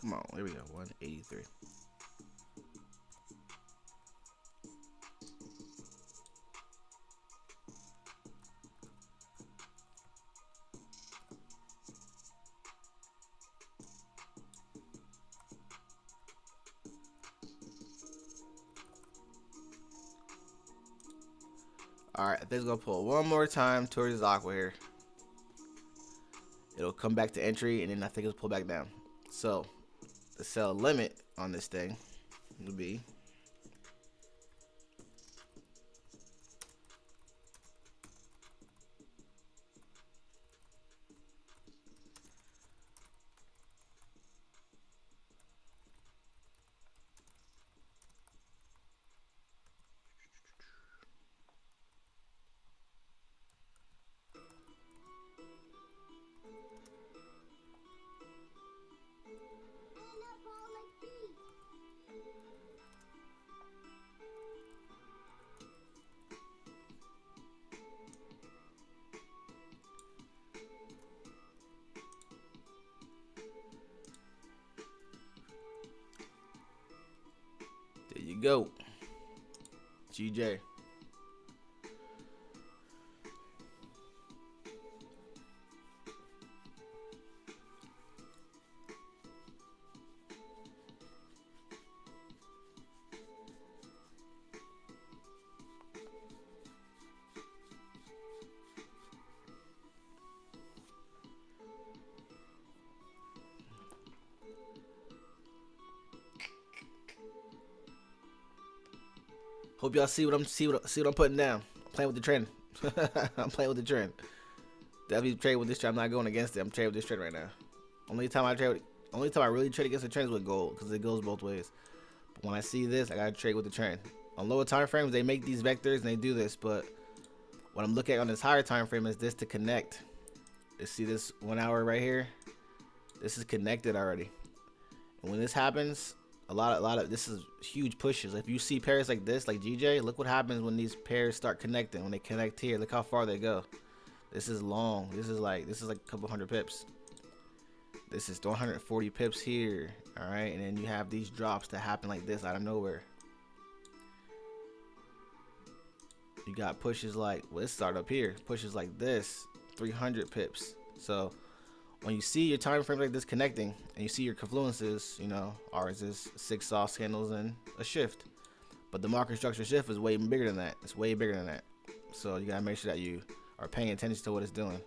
Come on, here we go. 183. Alright, I think it's gonna pull one more time towards this aqua here. It'll come back to entry, and then I think it'll pull back down. So the sell limit on this thing will be go. GJ. Hope y'all see what I'm putting down. I'm playing with the trend. I'm playing with the trend. Definitely trade with this trend. I'm not going against it. I'm trading with this trend right now. Only time I really trade against the trend is with gold, because it goes both ways. But when I see this, I gotta trade with the trend. On lower time frames, they make these vectors and they do this, but what I'm looking at on this higher time frame is this to connect. You see this 1 hour right here? This is connected already. And when this happens, a lot of this is huge pushes. If you see pairs like this, like GJ, look what happens when these pairs start connecting. When they connect here, look how far they go. This is long. This is like a couple hundred pips. This is 140 pips here. All right, and then you have these drops that happen like this out of nowhere. You got pushes like, well, let's start up here. Pushes like this, 300 pips. So when you see your time frame like this connecting, and you see your confluences, you know, ours is 6 soft candles and a shift. But the market structure shift is way bigger than that. It's way bigger than that. So you gotta make sure that you are paying attention to what it's doing.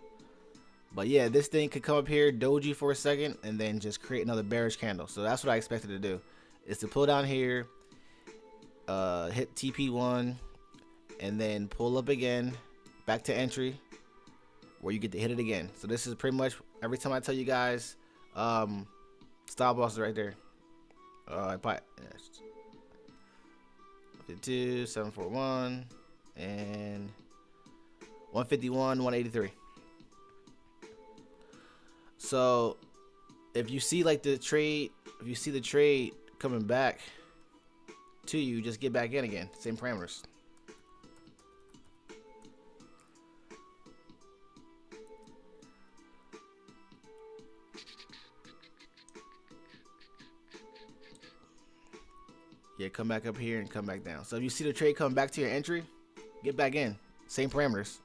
But yeah, this thing could come up here, doji for a second, and then just create another bearish candle. So that's what I expected to do, is to pull down here, hit TP1, and then pull up again, back to entry, where you get to hit it again. So this is pretty much every time I tell you guys, stop loss is right there. I put 52, 741, and 151, 183. So if you see like the trade, if you see the trade coming back to you, just get back in again. Same parameters. Yeah, come back up here and come back down. So if you see the trade coming back to your entry, get back in. Same parameters.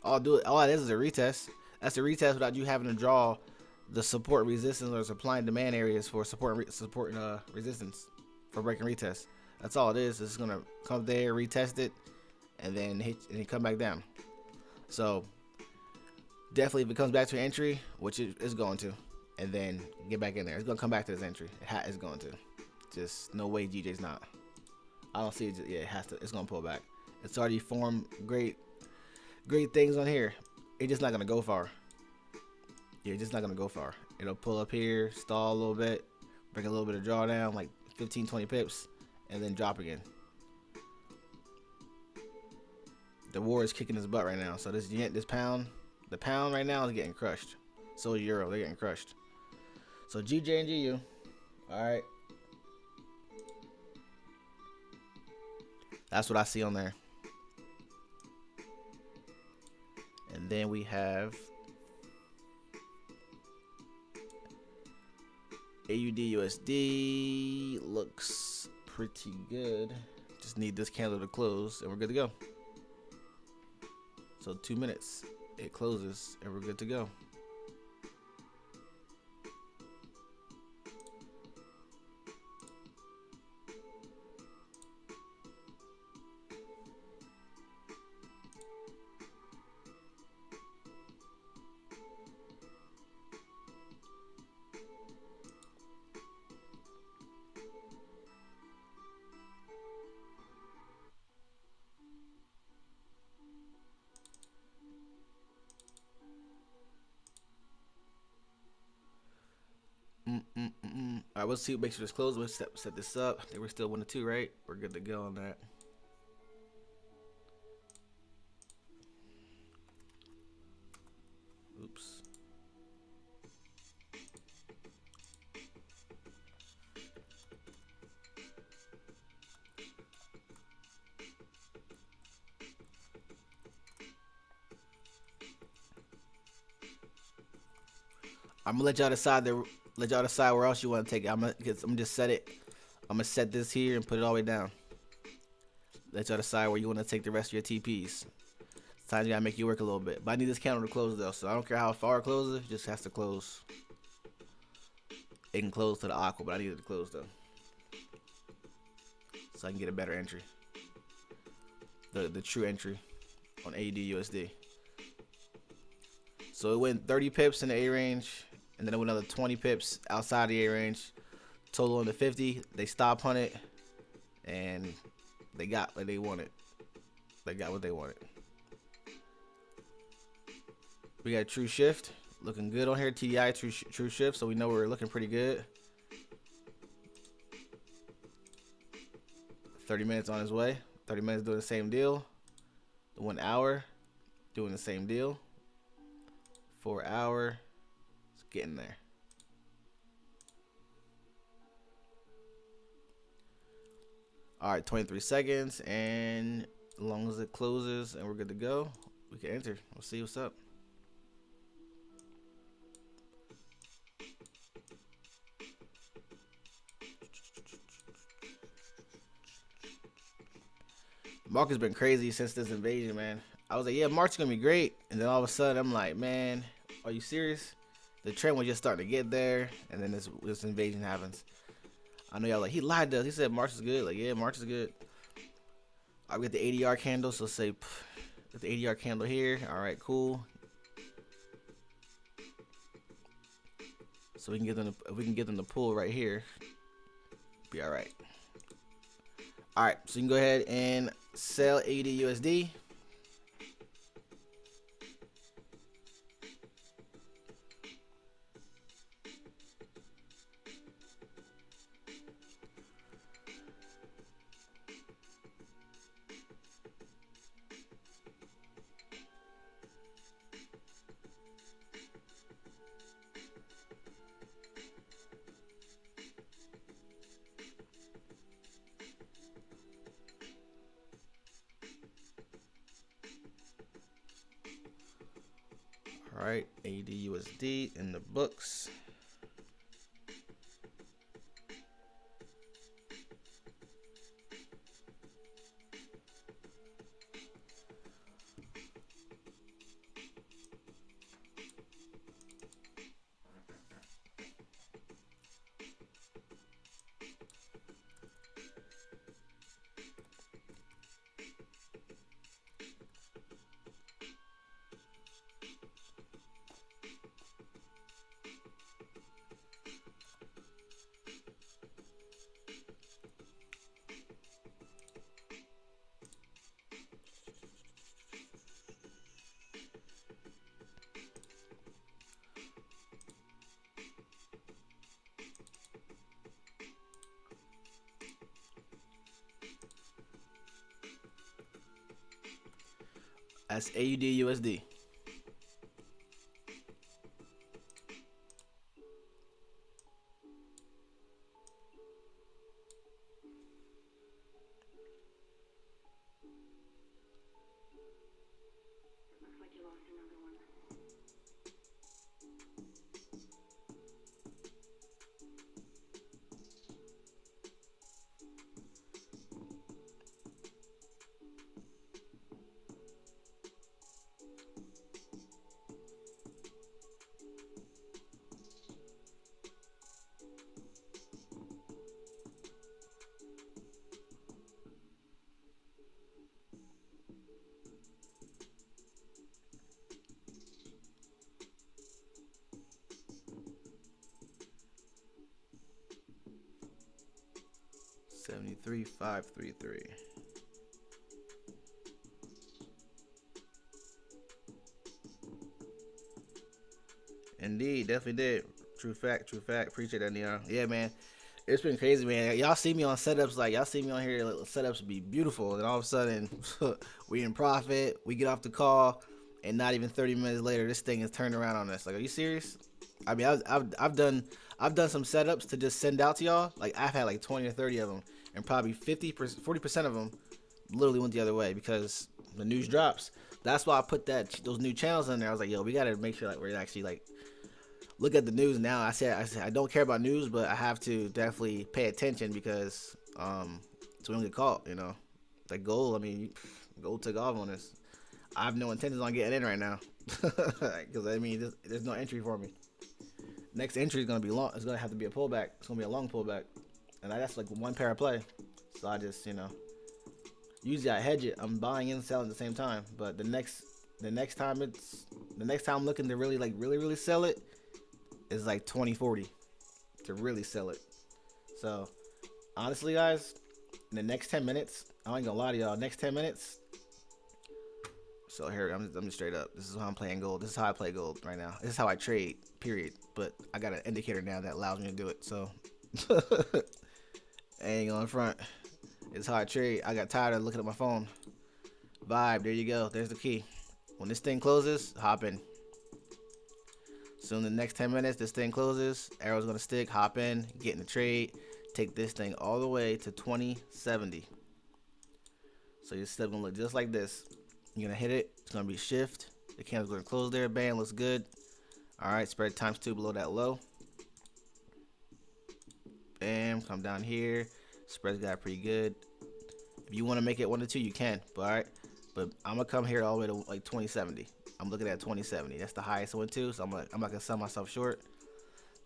All it is a retest. That's a retest without you having to draw the support, resistance, or supply and demand areas for support and resistance for breaking retest. That's all it is. It's gonna come there, retest it, and then hit and then come back down. So definitely, if it comes back to your entry, which it is going to, and then get back in there, it's gonna come back to this entry. It's going to. Just no way GJ's not. I don't see it. Yeah, it has to. It's gonna pull back. It's already formed great things on here. It's just not gonna go far. Yeah, it's just not gonna go far. It'll pull up here, stall a little bit, bring a little bit of drawdown, like 15, 20 pips, and then drop again. The war is kicking his butt right now. So this pound, the pound right now is getting crushed. So is euro, they're getting crushed. So GJ and GU, all right. That's what I see on there. And then we have AUD USD. Looks pretty good. Just need this candle to close and we're good to go. So 2 minutes, it closes and we're good to go. All right, we'll see. Make sure it's closed. We'll set this up. I think we're still 1-2, right? We're good to go on that. Oops. I'm gonna let y'all decide where else you want to take it. I'm gonna just set it I'm gonna set this here and put it all the way down. Let y'all decide where you want to take the rest of your TPs. Sometimes you gotta make you work a little bit. But I need this candle to close though, so I don't care how far it closes, it just has to close. It can close to the aqua, but I need it to close though, so I can get a better entry. The true entry on AUD/USD. So it went 30 pips in the A range, and then it went another 20 pips outside the A range. Total into 50. They stop on it, and they got what they wanted. They got what they wanted. We got true shift looking good on here. TDI true shift, so we know we're looking pretty good. 30 minutes on his way. 30 minutes doing the same deal. The 1 hour doing the same deal. 4 hour, it's getting there. All right, 23 seconds, and as long as it closes and we're good to go, we can enter. We'll see what's up. Market's been crazy since this invasion, man. I was like, yeah, March is gonna be great, and then all of a sudden I'm like, man, are you serious? The trend was just starting to get there, and then this invasion happens. I know y'all like, he lied to us. He said March is good. Like, yeah, March is good. I get the ADR candle, so say get the ADR candle here. All right, cool. So we can get them. If we can get them to pull right here, be all right. All right, so you can go ahead and sell AUD/USD. All right, AUD/USD in the books. That's AUD/USD. Looks like you lost another one. $73,533. Indeed, definitely did. True fact, true fact. Appreciate that, Neon. Yeah, man. It's been crazy, man. Y'all see me on setups, like y'all see me on here, setups be beautiful, and all of a sudden we in profit. We get off the call, and not even 30 minutes later, this thing is turned around on us. Like, are you serious? I mean, I've done some setups to just send out to y'all. Like, I've had like 20 or 30 of them, and probably 40% of them literally went the other way because the news drops. That's why I put those new channels in there. I was like, yo, we gotta make sure like we're actually like look at the news now. I said I don't care about news, but I have to definitely pay attention because so we don't get caught. You know, like gold. I mean, gold took off on us. I have no intentions on getting in right now because I mean, there's no entry for me. Next entry is gonna be long. It's gonna have to be a pullback. It's gonna be a long pullback, and that's like one pair of play. So I just usually I hedge it. I'm buying and selling at the same time. But the next time I'm looking to really sell it is like 2040 to really sell it. So honestly, guys, in the next 10 minutes, I ain't gonna lie to y'all. Next 10 minutes. So here, I'm just straight up. This is how I'm playing gold. This is how I play gold right now. This is how I trade. Period. But I got an indicator now that allows me to do it. So I ain't going front. It's how I trade. I got tired of looking at my phone. Vibe. There you go. There's the key. When this thing closes, hop in. So in the next 10 minutes, this thing closes. Arrow's gonna stick. Hop in. Get in the trade. Take this thing all the way to 2070. So your step gonna look just like this. You're gonna hit it. It's gonna be shift. The candle's gonna close there. Bam, looks good. All right, spread times 2 below that low. Bam, come down here. Spread's got pretty good. If you want to make it 1 to 2, you can. But all right, but I'm gonna come here all the way to like 2070. I'm looking at 2070. That's the highest 1 to 2. So I'm not gonna sell myself short.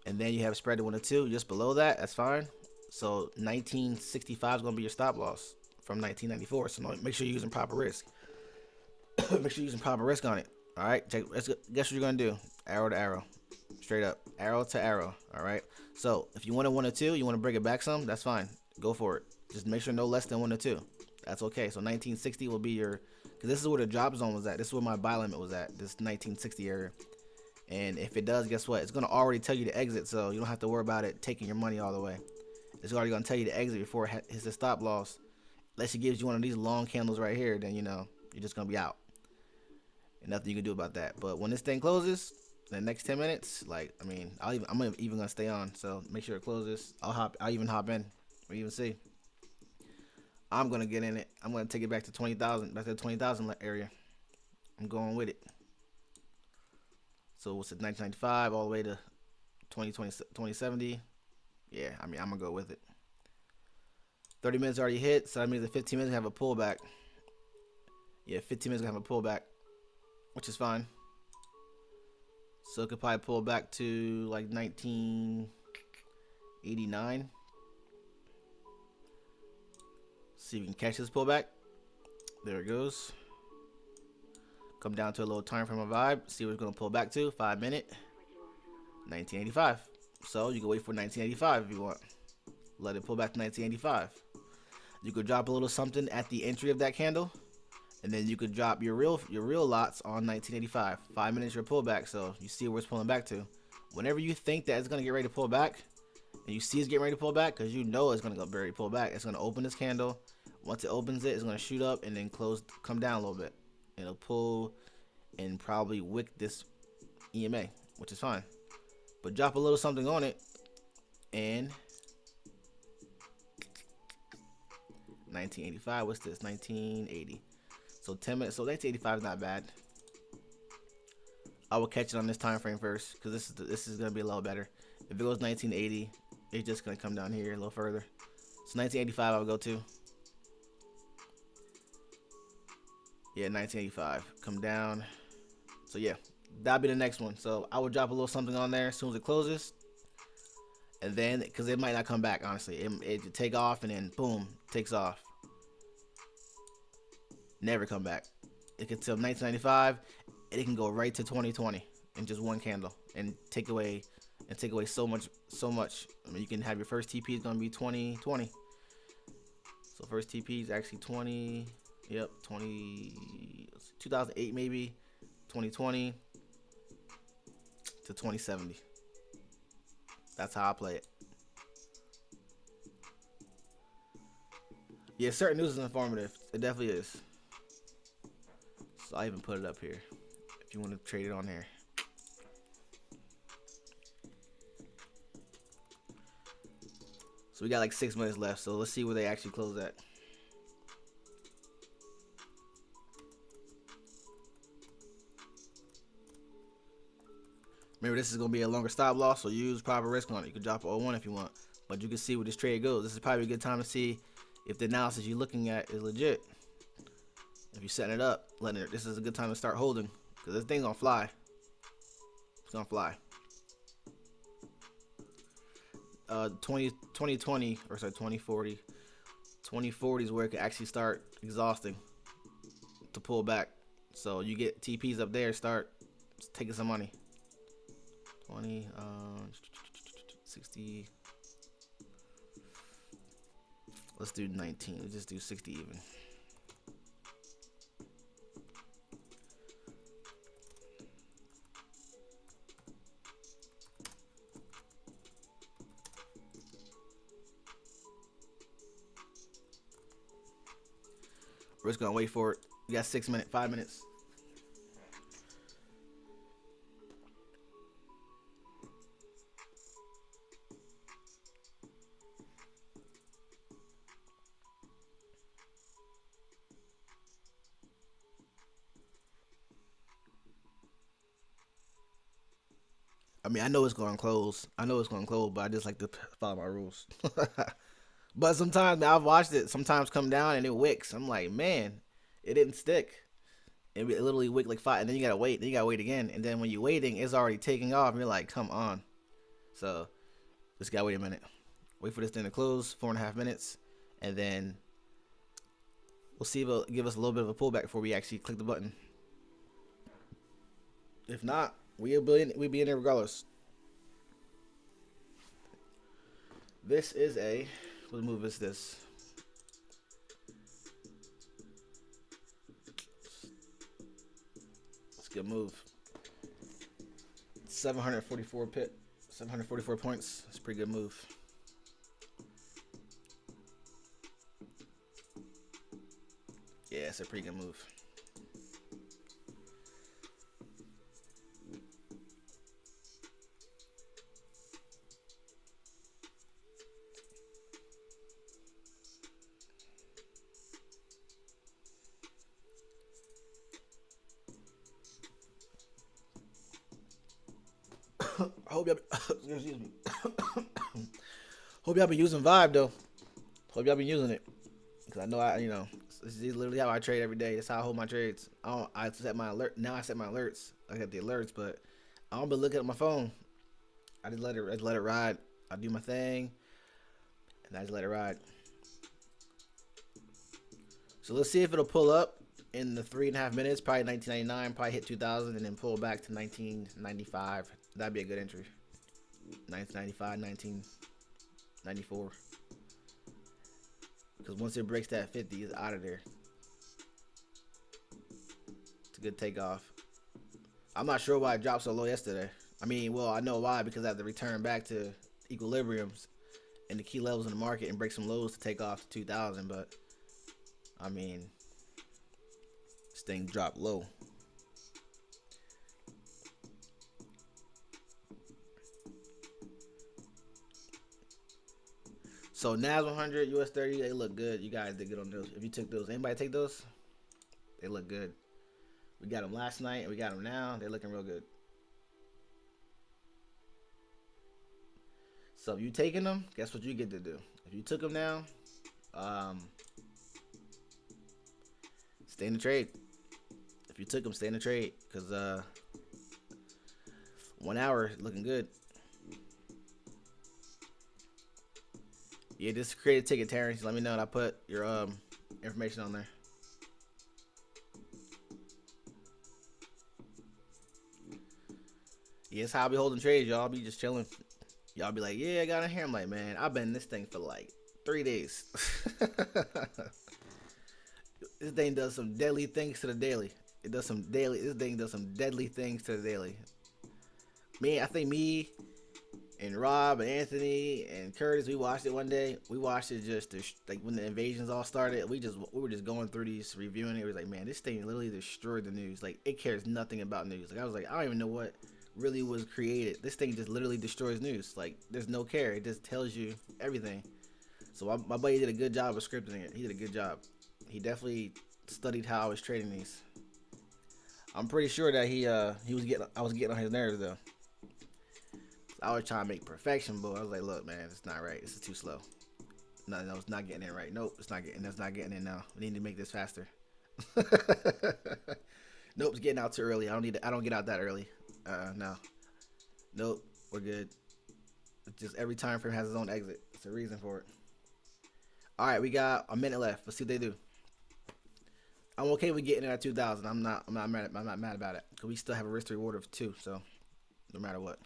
And then you have spread to 1 to 2. Just below that, that's fine. So 1965 is gonna be your stop loss from 1994. So make sure you're using proper risk. Make sure you're using proper risk on it. All right. Guess what you're gonna do? Arrow to arrow, straight up. Arrow to arrow. All right. So if you want a 1 or 2, you want to bring it back some. That's fine. Go for it. Just make sure no less than 1 or 2. That's okay. So 1960 will be your, because this is where the drop zone was at. This is where my buy limit was at. This 1960 area. And if it does, guess what? It's gonna already tell you to exit, so you don't have to worry about it taking your money all the way. It's already gonna tell you to exit before it hits the stop loss. Unless it gives you one of these long candles right here, then you're just gonna be out. And nothing you can do about that. But when this thing closes, the next 10 minutes, I'm even gonna stay on. So make sure it closes. I'll even hop in. We even see. I'm gonna get in it. I'm gonna take it back to 20,000, back to the 20,000 area. I'm going with it. So what's it, 1995 all the way to 2070? Yeah, I'm gonna go with it. 30 minutes already hit, so that means that 15 minutes gonna have a pullback. Yeah, 15 minutes gonna have a pullback, which is fine. So it could probably pull back to like 1989. See if we can catch this pullback. There it goes. Come down to a little time frame of vibe. See what it's gonna pull back to. 5 minute. 1985. So you can wait for 1985 if you want. Let it pull back to 1985. You could drop a little something at the entry of that candle, and then you could drop your real lots on 1985. 5 minutes your pullback, so you see where it's pulling back to. Whenever you think that it's gonna get ready to pull back, and you see it's getting ready to pull back, because you know it's gonna go very pull back, it's gonna open this candle. Once it opens it, it's gonna shoot up and then come down a little bit. It'll pull and probably wick this EMA, which is fine. But drop a little something on it, and 1985. What's this? 1980. So 10 minutes. So 1985 is not bad. I will catch it on this time frame first, because this is gonna be a little better. If it goes 1980, it's just gonna come down here a little further. So 1985, I will go to. Yeah, 1985. Come down. So yeah, that'll be the next one. So I will drop a little something on there as soon as it closes, and then because it might not come back. Honestly, it take off and then boom, takes off. Never come back. It can till 1995, and it can go right to 2020 in just one candle and take away so much. I mean, you can have your first TP is gonna be 2020. So first TP is actually 20. Yep, 2008 maybe, 2020 to 2070. That's how I play it. Yeah, certain news is informative. It definitely is. So I even put it up here if you want to trade it on here. So we got like 6 minutes left. So let's see where they actually close at. Remember, this is gonna be a longer stop loss, so use proper risk on it. You can drop a 0-1 if you want, but you can see where this trade goes. This is probably a good time to see if the analysis you're looking at is legit. If you're setting it up, letting it, this is a good time to start holding because this thing's gonna fly. It's gonna fly. 2020 or sorry 2040. 2040 is where it can actually start exhausting to pull back. So you get TPs up there, start taking some money. 20, 60. Let's do 19. Let's just do 60 even. We're just gonna wait for it. We got 6 minutes, 5 minutes. I mean, I know it's gonna close. I know it's gonna close, but I just like to follow my rules. But sometimes, man, I've watched it. Sometimes come down and it wicks. I'm like, man, it didn't stick. It literally wick like five, and then you gotta wait. Then you gotta wait again, and then when you're waiting, it's already taking off. And you're like, come on. So just gotta wait a minute. Wait for this thing to close. 4.5 minutes, and then we'll see if it'll give us a little bit of a pullback before we actually click the button. If not, we'll be in there regardless. This is a. What move is this? It's a good move. 744 pit. 744 points. It's a pretty good move. Yeah, it's a pretty good move. I hope y'all excuse me. Hope y'all been using Vibe though. Hope y'all been using it. Cause I know this is literally how I trade every day. That's how I hold my trades. I set my alert. Now I set my alerts. I got the alerts, but I don't be looking at my phone. I just let it ride. I do my thing, and I just let it ride. So let's see if it'll pull up in the 3.5 minutes. Probably 1999. Probably hit 2000, and then pull back to 1995. That'd be a good entry. 1995, 1994. Because once it breaks that 50, it's out of there. It's a good takeoff. I'm not sure why it dropped so low yesterday. I mean, well, I know why, because I have to return back to equilibriums and the key levels in the market and break some lows to take off to 2000. But, I mean, this thing dropped low. So NAS 100, US 30, they look good. You guys did good on those. If you took those, anybody take those? They look good. We got them last night and we got them now. They're looking real good. So if you taking them, guess what you get to do? If you took them now, stay in the trade. If you took them, stay in the trade because 1 hour looking good. Yeah, just create a ticket, Terrence. Let me know and I put your information on there. Yeah, it's how I be holding trades, y'all. Be just chilling. Y'all be like, yeah, I got in here. I'm like, man, I've been in this thing for like 3 days. This thing does some deadly things to the daily. This thing does some deadly things to the daily. I think me and Rob and Anthony and Curtis, we watched it one day. We watched it just like when the invasions all started. We were just going through these, reviewing it. It was like, man, this thing literally destroyed the news. Like, it cares nothing about news. Like, I was like, I don't even know what really was created. This thing just literally destroys news. Like, there's no care. It just tells you everything. So my buddy did a good job of scripting it. He did a good job. He definitely studied how I was trading these. I'm pretty sure that I was getting on his nerves though. I was trying to make perfection, but I was like, look, man, it's not right. This is too slow. No, it's not getting in right. Nope, it's not getting. That's not getting in now. We need to make this faster. Nope, it's getting out too early. I don't need. I don't get out that early. No. Nope, we're good. It's just every time frame has its own exit. It's a reason for it. All right, we got a minute left. Let's see what they do. I'm okay with getting it at 2,000. I'm not. I'm not mad about it because we still have a risk to reward of 2. So no matter what,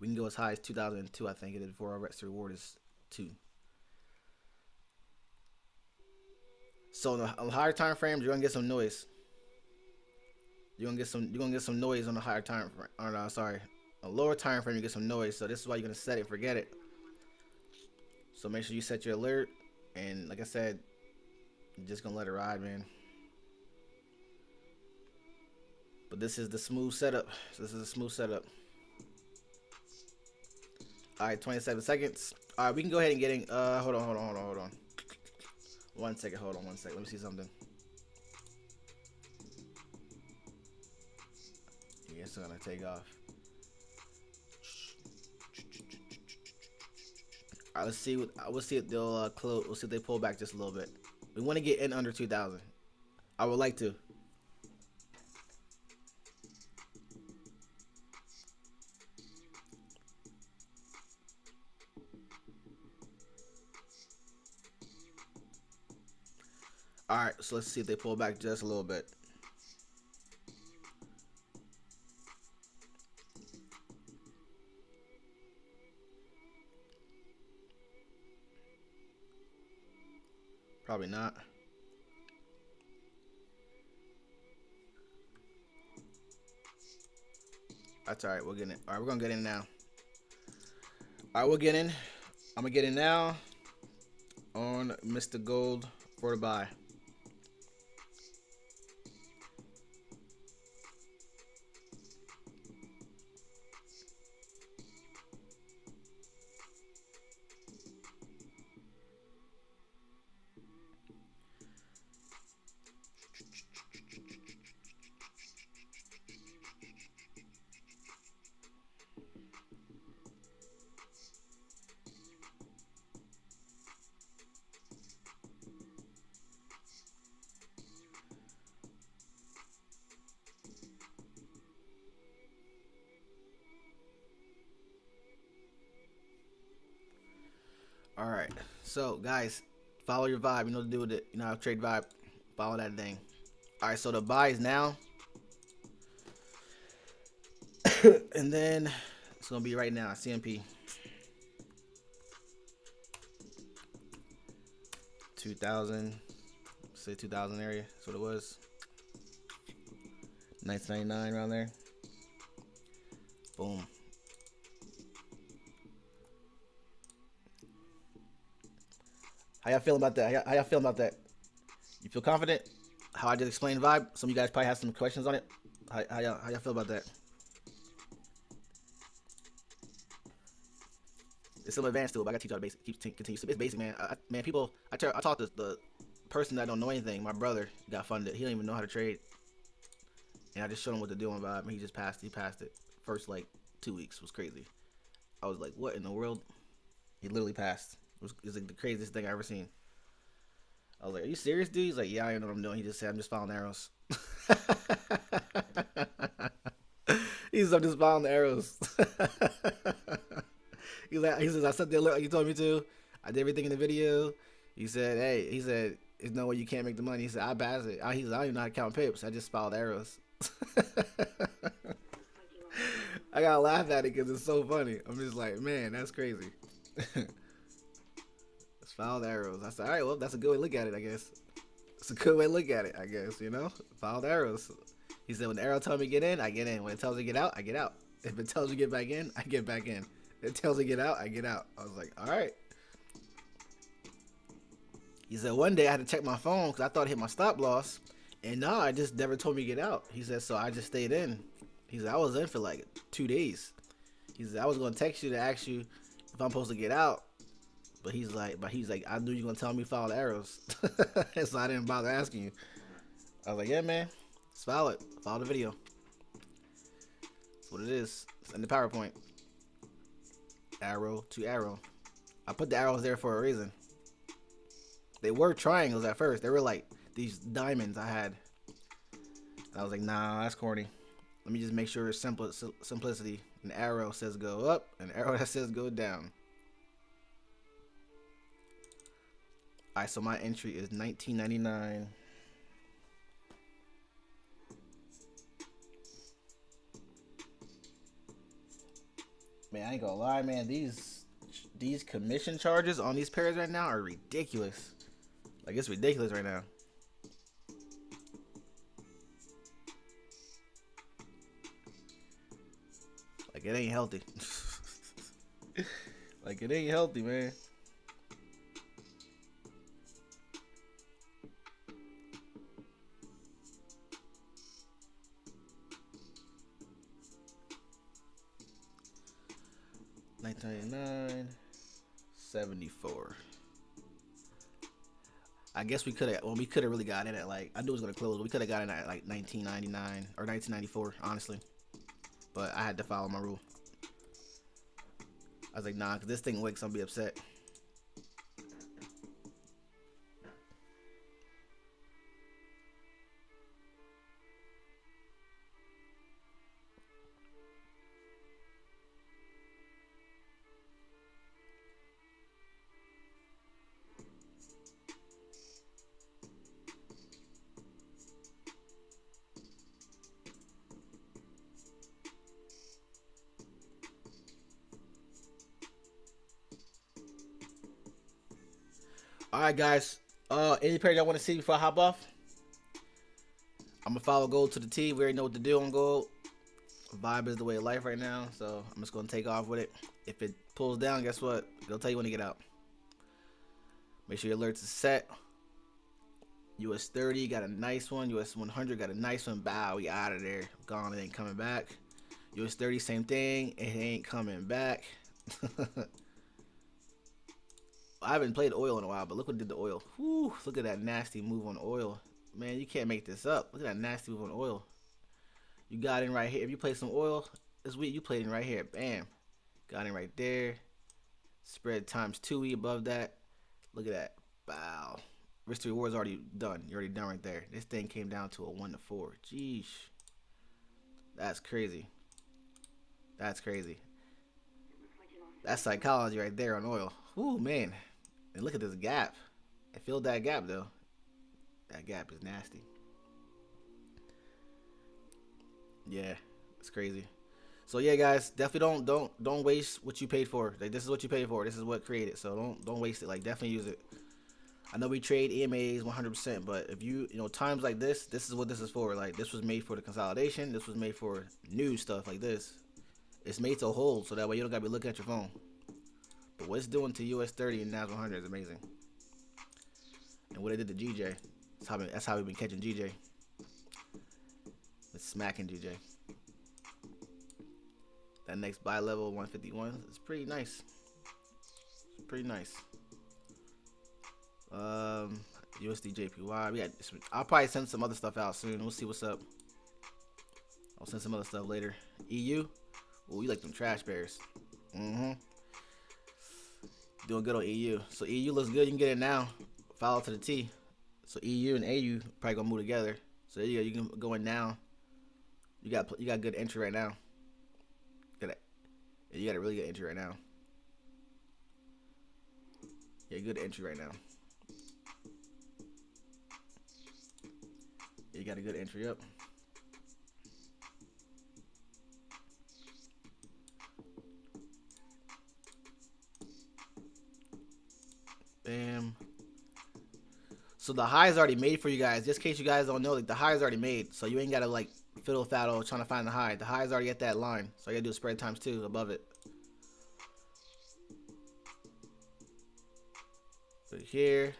we can go as high as 2,002. I think it is before our risk to reward is 2. So on the higher time frames, you're gonna get some noise. You're gonna get some. You're gonna get some noise on the higher time frame. Or no, sorry, a lower time frame you get some noise. So this is why you're gonna set it. Forget it. So make sure you set your alert. And like I said, you're just gonna let it ride, man. But this is the smooth setup. This is a smooth setup. All right, 27 seconds. All right, we can go ahead and get in. Hold on. 1 second. Hold on 1 second. Let me see something. Yeah, it's gonna take off. All right, let's see what. We'll see if they'll close. We'll see if they pull back just a little bit. We want to get in under 2,000. I would like to. All right, so let's see if they pull back just a little bit. Probably not. That's all right. We're getting it. All right, we're gonna get in now. All right, we're getting. I'm gonna get in now on Mr. Gold for the buy. All right, so guys, follow your vibe. You know what to do with it. You know how to trade vibe. Follow that thing. All right, so the buy is now, and then it's gonna be right now. CMP 2,000. Say 2,000 area. That's what it was. 1999 around there. Boom. How y'all feeling about that? How y'all feeling about that? You feel confident? How I just explained vibe? Some of you guys probably have some questions on it. How y'all feel about that? It's some advanced to it, but I gotta teach y'all the basic. Continue. It's basic, man. Man, people. I talked to the person that don't know anything. My brother got funded. He don't even know how to trade, and I just showed him what to do on vibe, and he just passed. He passed it. First like 2 weeks was crazy. I was like, what in the world? He literally passed. It was like the craziest thing I ever seen. I was like, are you serious, dude? He's like, yeah, I know what I'm doing. He just said, I'm just following arrows. He said, I'm just following the arrows. He says, I set the alert like you told me to. I did everything in the video. He said, hey, there's no way you can't make the money. He said, I passed it. He said, I don't even know how to count pips. I just followed arrows. I gotta laugh at it because it's so funny. I'm just like, man, that's crazy. Let's follow the arrows. I said, all right, well, that's a good way to look at it, I guess. It's a good way to look at it, I guess, you know? Follow the arrows. He said, when the arrow tells me get in, I get in. When it tells me get out, I get out. If it tells me get back in, I get back in. If it tells me get out, I get out. I was like, all right. He said, one day I had to check my phone because I thought it hit my stop loss. And no, I just never told me to get out. He said, so I just stayed in. He said, I was in for like 2 days. He said, I was going to text you to ask you if I'm supposed to get out. But he's like, I knew you were going to tell me follow the arrows. So I didn't bother asking you. I was like, yeah, man, just follow it. Follow the video. That's what it is. It's in the PowerPoint. arrow to arrow. I put the arrows there for a reason. They were triangles at first. They were like these diamonds I had. And I was like, nah, that's corny. Let me just make sure it's simplicity. An arrow says go up, an arrow that says go down. Alright, so my entry is 1999. Man, I ain't gonna lie, man. These commission charges on these pairs right now are ridiculous. Like, it's ridiculous right now. Like, it ain't healthy. Like, it ain't healthy, man. $19.99, $74. I guess we could have. Well, we could have really got in at like. I knew it was gonna close. But we could have got in at like 1999 or 1994, honestly. But I had to follow my rule. I was like, nah, cause this thing wakes, I'll be upset. All right, guys. Any pair y'all want to see before I hop off? I'm gonna follow gold to the T. We already know what to do on gold. Vibe is the way of life right now, so I'm just gonna take off with it. If it pulls down, guess what? It'll tell you when to get out. Make sure your alerts are set. US 30 got a nice one. US 100 got a nice one. Bow, we out of there. Gone. It ain't coming back. US 30, same thing. It ain't coming back. I haven't played oil in a while, but look what did the oil. Whew, look at that nasty move on oil. Man, you can't make this up. Look at that nasty move on oil. You got in right here. If you play some oil this week, you played in right here. Bam. Got in right there. Spread times 2E above that. Look at that. Wow. Risk to reward is already done. You're already done right there. This thing came down to a 1 to 4. Jeez. That's crazy. That's crazy. That's psychology right there on oil. Ooh, man. And look at this gap. It filled that gap, though. That gap is nasty. Yeah, it's crazy. So yeah, guys, definitely don't waste what you paid for. Like, this is what you paid for. This is what created. So don't waste it. Like, definitely use it. I know we trade EMAs 100%, but if you know times like this is what this is for. Like, this was made for the consolidation. This was made for new stuff like this. It's made to hold, so that way you don't gotta be looking at your phone. But what it's doing to US 30 and NAS 100 is amazing. And what it did to GJ, that's how we've been catching GJ. It's smacking GJ. That next buy level 151 is pretty nice. It's pretty nice. USD JPY. We got. I'll probably send some other stuff out soon. We'll see what's up. I'll send some other stuff later. EU. Oh, you like them trash bears. Doing good on EU. So EU looks good. You can get it now. Follow to the T. So EU and AU probably gonna move together. So there you go. You can go in now. You got good entry right now. You got a really good entry right now. Yeah, good entry right now. Yeah, you got a good entry up. Bam. So the high is already made for you guys. Just in case you guys don't know, like, the high is already made. So you ain't gotta like fiddle faddle trying to find the high. The high is already at that line. So you gotta do spread times 2 above it. Put it here.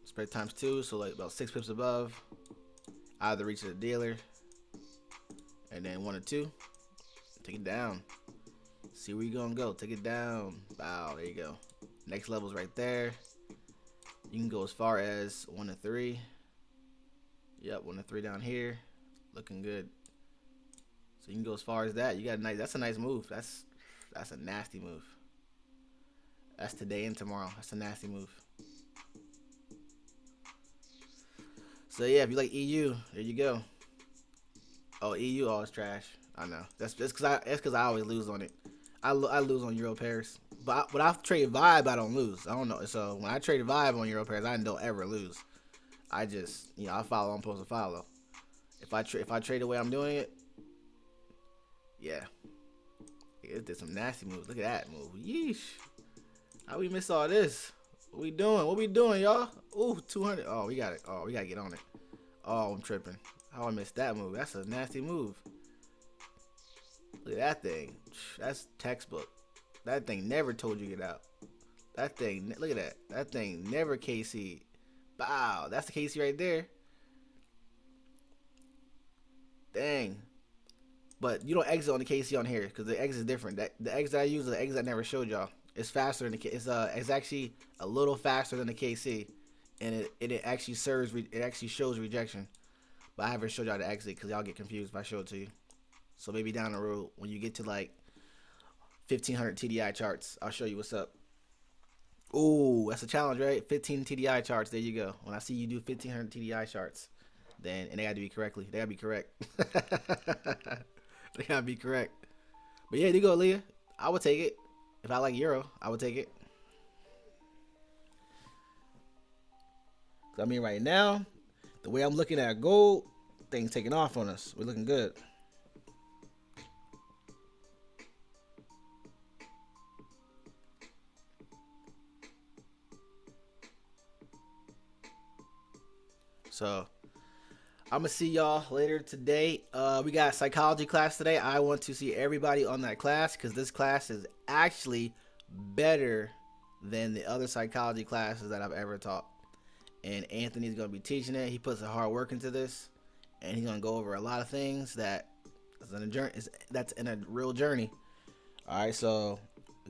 Spread times 2, so like about 6 pips above. Out of the reach of the dealer. And then 1 or 2. Take it down. See where you gonna go. Take it down. Wow, there you go. Next level's right there. You can go as far as 1 to 3. Yep, 1 to 3 down here. Looking good. So you can go as far as that. You got a nice. That's a nice move. That's a nasty move. That's today and tomorrow. That's a nasty move. So yeah, if you like EU, there you go. Oh, EU, all is trash. I know. That's because I always lose on it. I lose on Euro pairs. But I trade vibe, I don't lose. I don't know. So when I trade vibe on Euro pairs, I don't ever lose. I just I follow. I'm supposed to follow. If I trade the way I'm doing it, yeah, it did some nasty moves. Look at that move. Yeesh. How we miss all this? What we doing? What we doing, y'all? Ooh, 200. Oh, we got it. Oh, we gotta get on it. Oh, I'm tripping. How I missed that move? That's a nasty move. Look at that thing. That's textbook. That thing never told you to get out. That thing. Look at that. That thing never KC. Wow, that's the KC right there. Dang. But you don't exit on the KC on here because the exit is different. The exit I use is the exit I never showed y'all. It's faster than it's actually a little faster than the KC, and it actually it actually shows rejection. But I haven't showed y'all the exit because y'all get confused if I show it to you. So maybe down the road when you get to like 1500 TDI charts, I'll show you what's up. Ooh, that's a challenge, right? 15 TDI charts. There you go. When I see you do 1500 TDI charts, then and they got to be correctly. They got to be correct. They got to be correct. But yeah, there you go, Leah. I would take it. If I like Euro, I would take it. I mean, right now, the way I'm looking at gold, things taking off on us. We're looking good. So I'm gonna see y'all later today. We got a psychology class today. I want to see everybody on that class because this class is actually better than the other psychology classes that I've ever taught. And Anthony's gonna be teaching it. He puts a hard work into this, and he's gonna go over a lot of things that's in a real journey. All right, so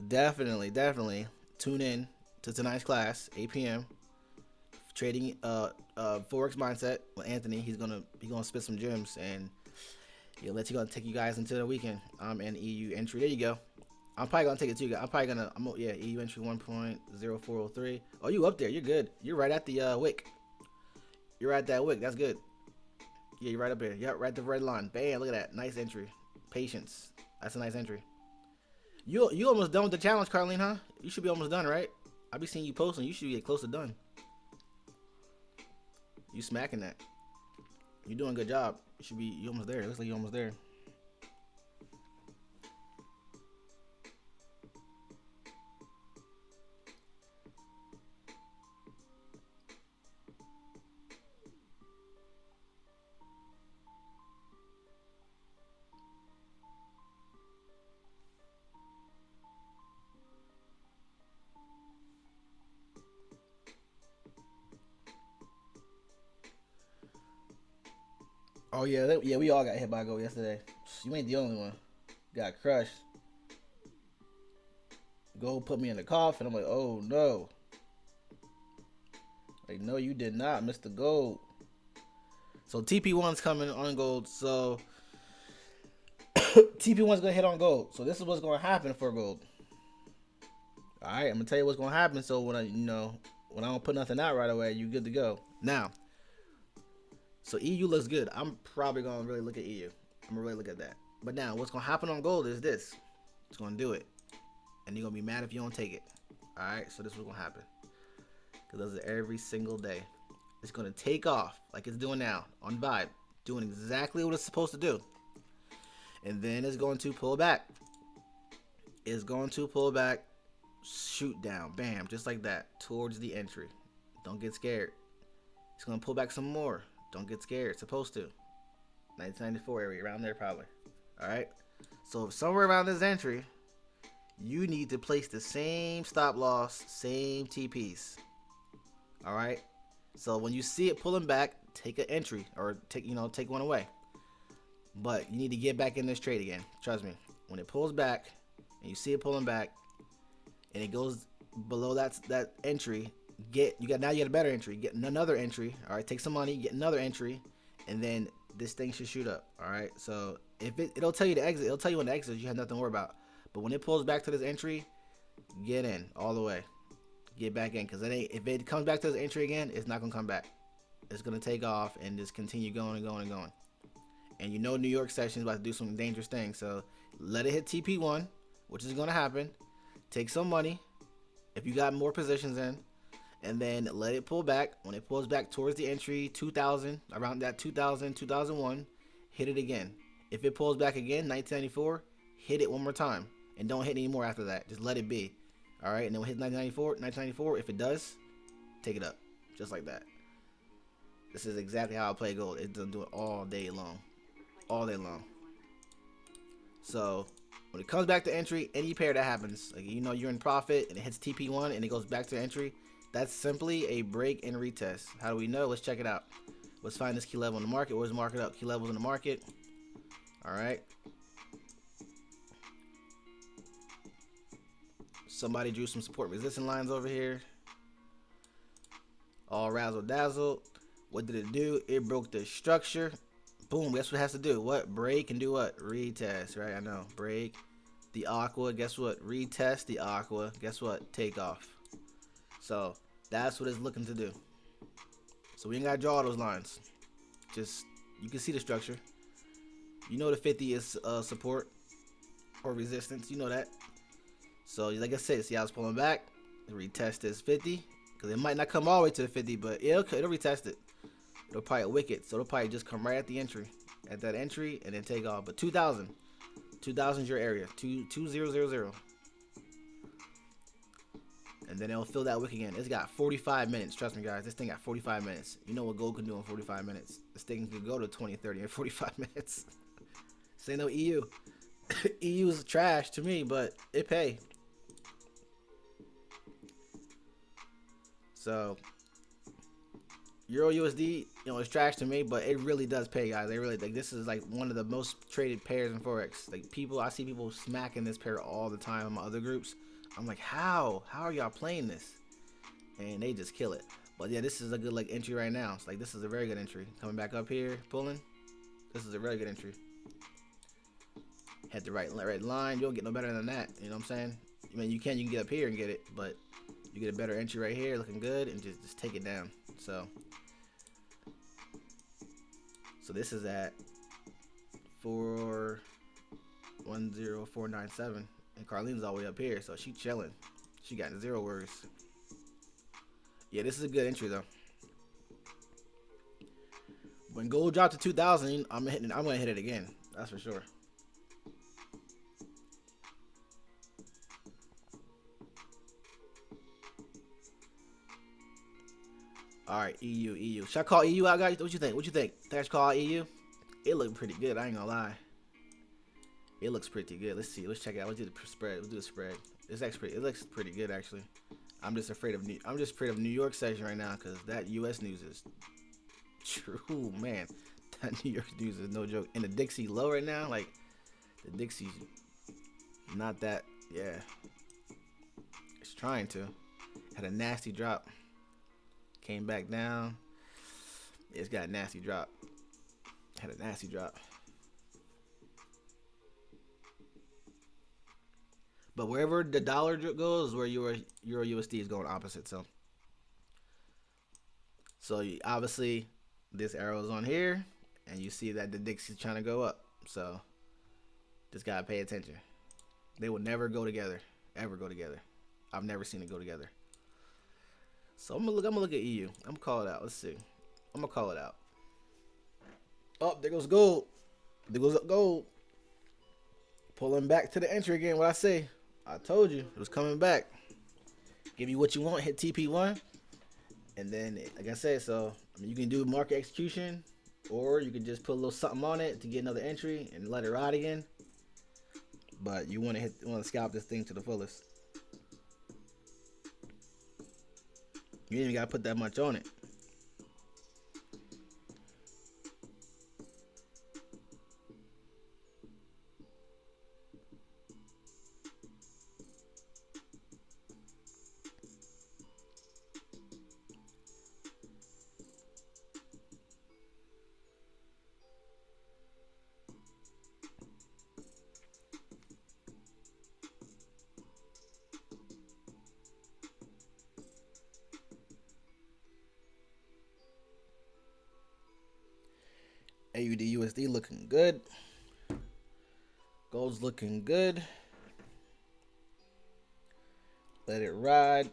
definitely tune in to tonight's class, 8 p.m. Trading Forex mindset with Anthony. He's gonna spit some gems and he'll take you guys into the weekend. I'm in EU entry. There you go. I'm probably gonna take it too. EU entry 1.0403. Oh, you up there? You're good. You're right at the wick. You're at that wick. That's good. Yeah, you're right up there. Yep, right at the red line. Bam! Look at that. Nice entry. Patience. That's a nice entry. You almost done with the challenge, Carlene, huh? You should be almost done, right? I be seeing you posting. You should get close to done. You smacking that. You're doing a good job. You almost there. It looks like you're almost there. Oh yeah, we all got hit by a goal yesterday. You ain't the only one. Got crushed. Gold put me in the coffin. I'm like, oh no. Like, no, you did not, Mr. Gold. So TP1's coming on gold. So TP1's gonna hit on gold. So this is what's gonna happen for gold. All right, I'm gonna tell you what's gonna happen. So when I don't put nothing out right away, you good to go. Now, so EU looks good. I'm probably gonna really look at EU. I'm gonna really look at that. But now, what's gonna happen on gold is this. It's gonna do it, and you're gonna be mad if you don't take it. All right. So this is what's gonna happen. Because does it every single day. It's gonna take off like it's doing now on Vibe, doing exactly what it's supposed to do, and then it's going to pull back. It's going to pull back, shoot down, bam, just like that towards the entry. Don't get scared. It's gonna pull back some more. Don't get scared. It's supposed to. 1994 area, around there probably. All right. So somewhere around this entry, you need to place the same stop loss, same TPs. All right. So when you see it pulling back, take an entry or take one away. But you need to get back in this trade again. Trust me. When it pulls back and you see it pulling back and it goes below that entry, you got a better entry. Get another entry. All right. Take some money, get another entry, and then this thing should shoot up. All right. So if it'll tell you to exit, it'll tell you when to exit. You have nothing to worry about. But when it pulls back to this entry, Get in all the way. Get back in, because if it comes back to this entry again, it's not gonna come back. It's gonna take off and just continue going and going and going. And you know New York session is about to do some dangerous things, so let it hit TP1, which is gonna happen. Take some money if you got more positions in, and then let it pull back. When it pulls back towards the entry 2000, around that 2000 2001, hit it again. If it pulls back again 1994, hit it one more time, and don't hit any more after that. Just let it be. All right, and then we'll hit 1994. If it does, take it up, just like that. This is exactly how I play gold. It doesn't do it all day long, all day long. So when it comes back to entry, any pair that happens, like you're in profit and it hits TP1 and it goes back to entry, that's simply a break and retest. How do we know? Let's check it out. Let's find this key level in the market. Where's the market up? Key levels in the market. All right. Somebody drew some support resistance lines over here. All razzle dazzle. What did it do? It broke the structure. Boom. Guess what it has to do? What? Break and do what? Retest, right? I know. Break the aqua. Guess what? Retest the aqua. Guess what? Take off. So that's what it's looking to do. So we ain't gotta draw those lines. Just you can see the structure. You know the 50 is support or resistance. You know that. So like I said, see how it's pulling back. Retest this 50, because it might not come all the way to the 50, but it'll retest it. It'll probably wick it, so it'll probably just come right at the entry, and then take off. But 2000 is your area. 2000, and then it'll fill that wick again. It's got 45 minutes. Trust me, guys. This thing got 45 minutes. You know what gold can do in 45 minutes? This thing could go to 20, 30 in 45 minutes. Say no EU. EU is trash to me, but it pay. So Euro USD, it's trash to me, but it really does pay, guys. They really this is like one of the most traded pairs in forex. Like I see people smacking this pair all the time in my other groups. I'm like, how are y'all playing this? And they just kill it. But yeah, this is a good entry right now. It's this is a very good entry. Coming back up here, pulling. This is a very good entry. Had the right line. You don't get no better than that. You know what I'm saying? I mean, you can get up here and get it, but you get a better entry right here, looking good, and just take it down. So this is at 410497, and Carlene's all the way up here, so she chilling. She got 0 worries. Yeah, this is a good entry though. When gold dropped to 2000, I'm gonna hit it again. That's for sure. All right, EU. Should I call EU out, guys? What you think? Think I should call out EU? It looked pretty good. I ain't gonna lie. It looks pretty good. Let's see. Let's check it out. Let's do the spread. Let's do the spread. It looks pretty good actually. I'm just afraid of New York session right now, because that U.S. news is true, man. That New York news is no joke. And the Dixie low right now, like the Dixie's not that. Yeah, it's trying to. Had a nasty drop. Came back down. It's got a nasty drop. Had a nasty drop. But wherever the dollar goes, where Euro USD is going opposite. So obviously this arrow is on here, and you see that the Dixie's trying to go up. So just gotta pay attention. They will never go together. Ever go together. I've never seen it go together. So I'm gonna look at EU. I'm gonna call it out. Let's see. I'm gonna call it out. Oh, there goes gold. There goes up gold. Pulling back to the entry again. What I say? I told you it was coming back. Give you what you want. Hit TP1, and then like I said, so you can do market execution, or you can just put a little something on it to get another entry and let it ride again. But you want to scalp this thing to the fullest. You ain't even gotta put that much on it. AUD USD looking good. Gold's looking good. Let it ride.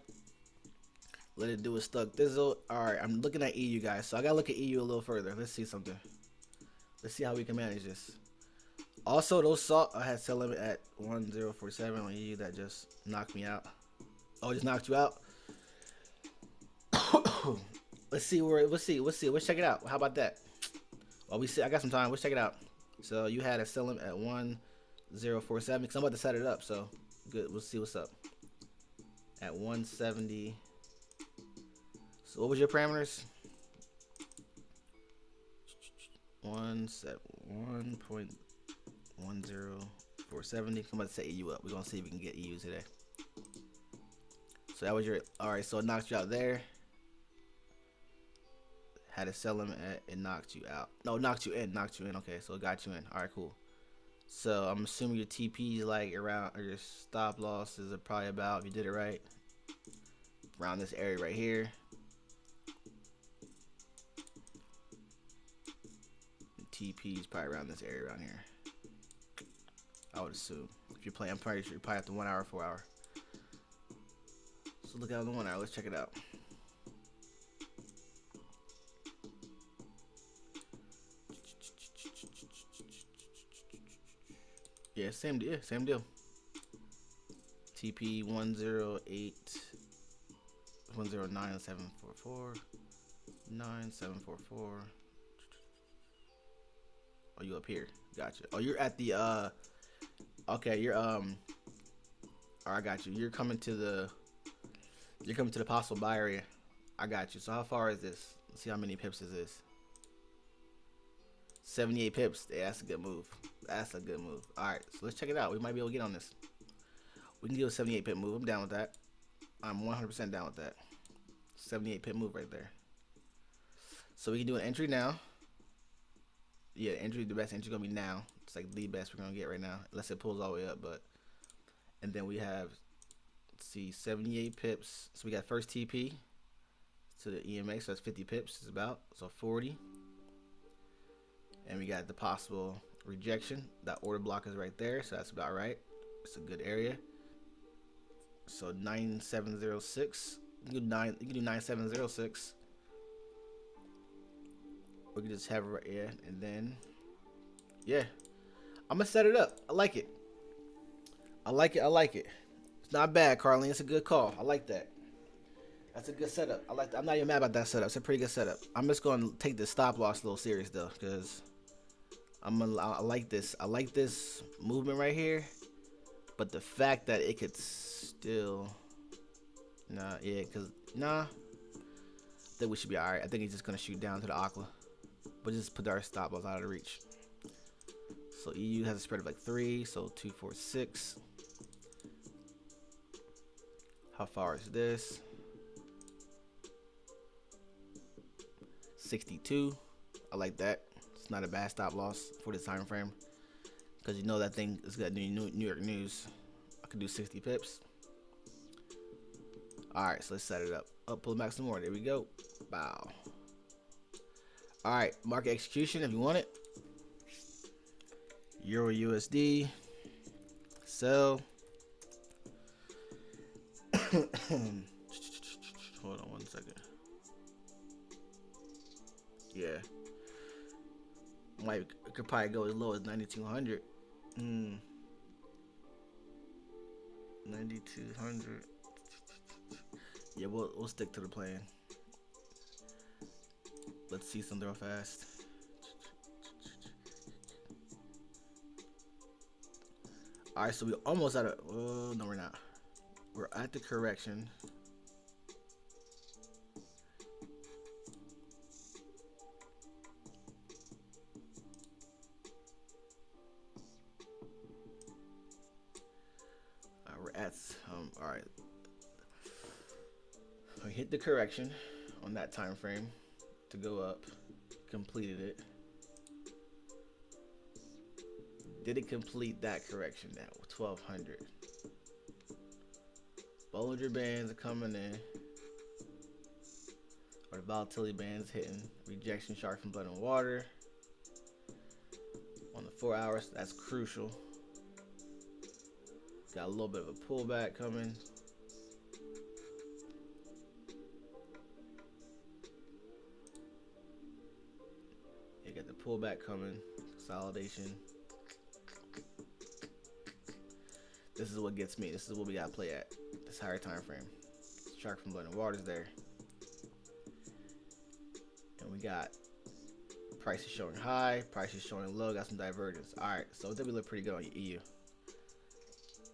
Let it do a stuck thizzle. All right, I'm looking at EU, guys. So I gotta look at EU a little further. Let's see something. Let's see how we can manage this. Also, those salt I had sell limit at 1047 on EU. That just knocked me out. Oh, it just knocked you out. Let's see where. Let's see. Let's check it out. How about that? Well, we see. I got some time. Let's check it out. So you had a sell limit at 1047 because I'm about to set it up. So good. We'll see what's up. At 170. So what was your parameters? 1.10470. I'm about to set EU up. We're gonna see if we can get EU today. So that was your. All right. So it knocked you out there. Had a sell limit at, it knocked you out. No, knocked you in. Okay, so it got you in. All right, cool. So I'm assuming your TP is like around, or your stop losses are probably about, if you did it right, around this area right here. TP is probably around this area around here. I would assume. If you're playing, I'm pretty sure you're probably at the 1 hour, 4 hour. So look out the 1 hour. Let's check it out. Yeah, same deal. Same deal. TP 108 109.744 9744. Oh, you up here? Gotcha. Oh, you're at the okay, you're all right, I got you. You're coming to the possible buy area. I got you. So how far is this? Let's see how many pips is this. 78 pips. Yeah, that's a good move. That's a good move. All right, so let's check it out. We might be able to get on this. We can do a 78 pip move. I'm down with that. I'm 100% down with that. 78 pip move right there. So we can do an entry now. Yeah, entry, the best entry gonna be now. It's like the best we're gonna get right now, unless it pulls all the way up. But and then we have, let's see, 78 pips. So we got first TP to the EMA, so that's 50 pips. It's about, so 40. And we got the possible rejection. That order block is right there, so that's about right. It's a good area. So 9706. You can do 9706. We can just have it right here, and then yeah, I'm gonna set it up. I like it. I like it. It's not bad, Carlene. It's a good call. I like that. That's a good setup. I like that. I'm not even mad about that setup. It's a pretty good setup. I'm just gonna take the stop loss a little serious though, because I like this. I like this movement right here, but the fact that it could still, I think we should be all right. I think he's just gonna shoot down to the aqua, but just put our stop loss out of the reach. So EU has a spread of like 3, so 2, 4, 6. How far is this? 62. I like that. It's not a bad stop loss for this time frame, because you know that thing is got New York news. I could do 60 pips. All right, so let's set it up. Pull it back some more. There we go. Bow. All right, market execution if you want it. Euro USD. Sell. Hold on 1 second. Yeah. It could probably go as low as 9,200. 9,200. Yeah, we'll stick to the plan. Let's see something real fast. All right, so we almost at a. Oh no, we're not. We're at the correction. We're at all right. We hit the correction on that time frame to go up. Completed it. Did it complete that correction at 1200? Bollinger Bands are coming in. Or the volatility bands hitting. Rejection shark from blood and water. 4 hours. That's crucial. Got a little bit of a pullback coming. You got the pullback coming. Consolidation. This is what gets me. This is what we gotta play at. This higher time frame. Shark from Blood and Water's there. And we got price is showing high, price is showing low, got some divergence. Alright, so we look pretty good on EU.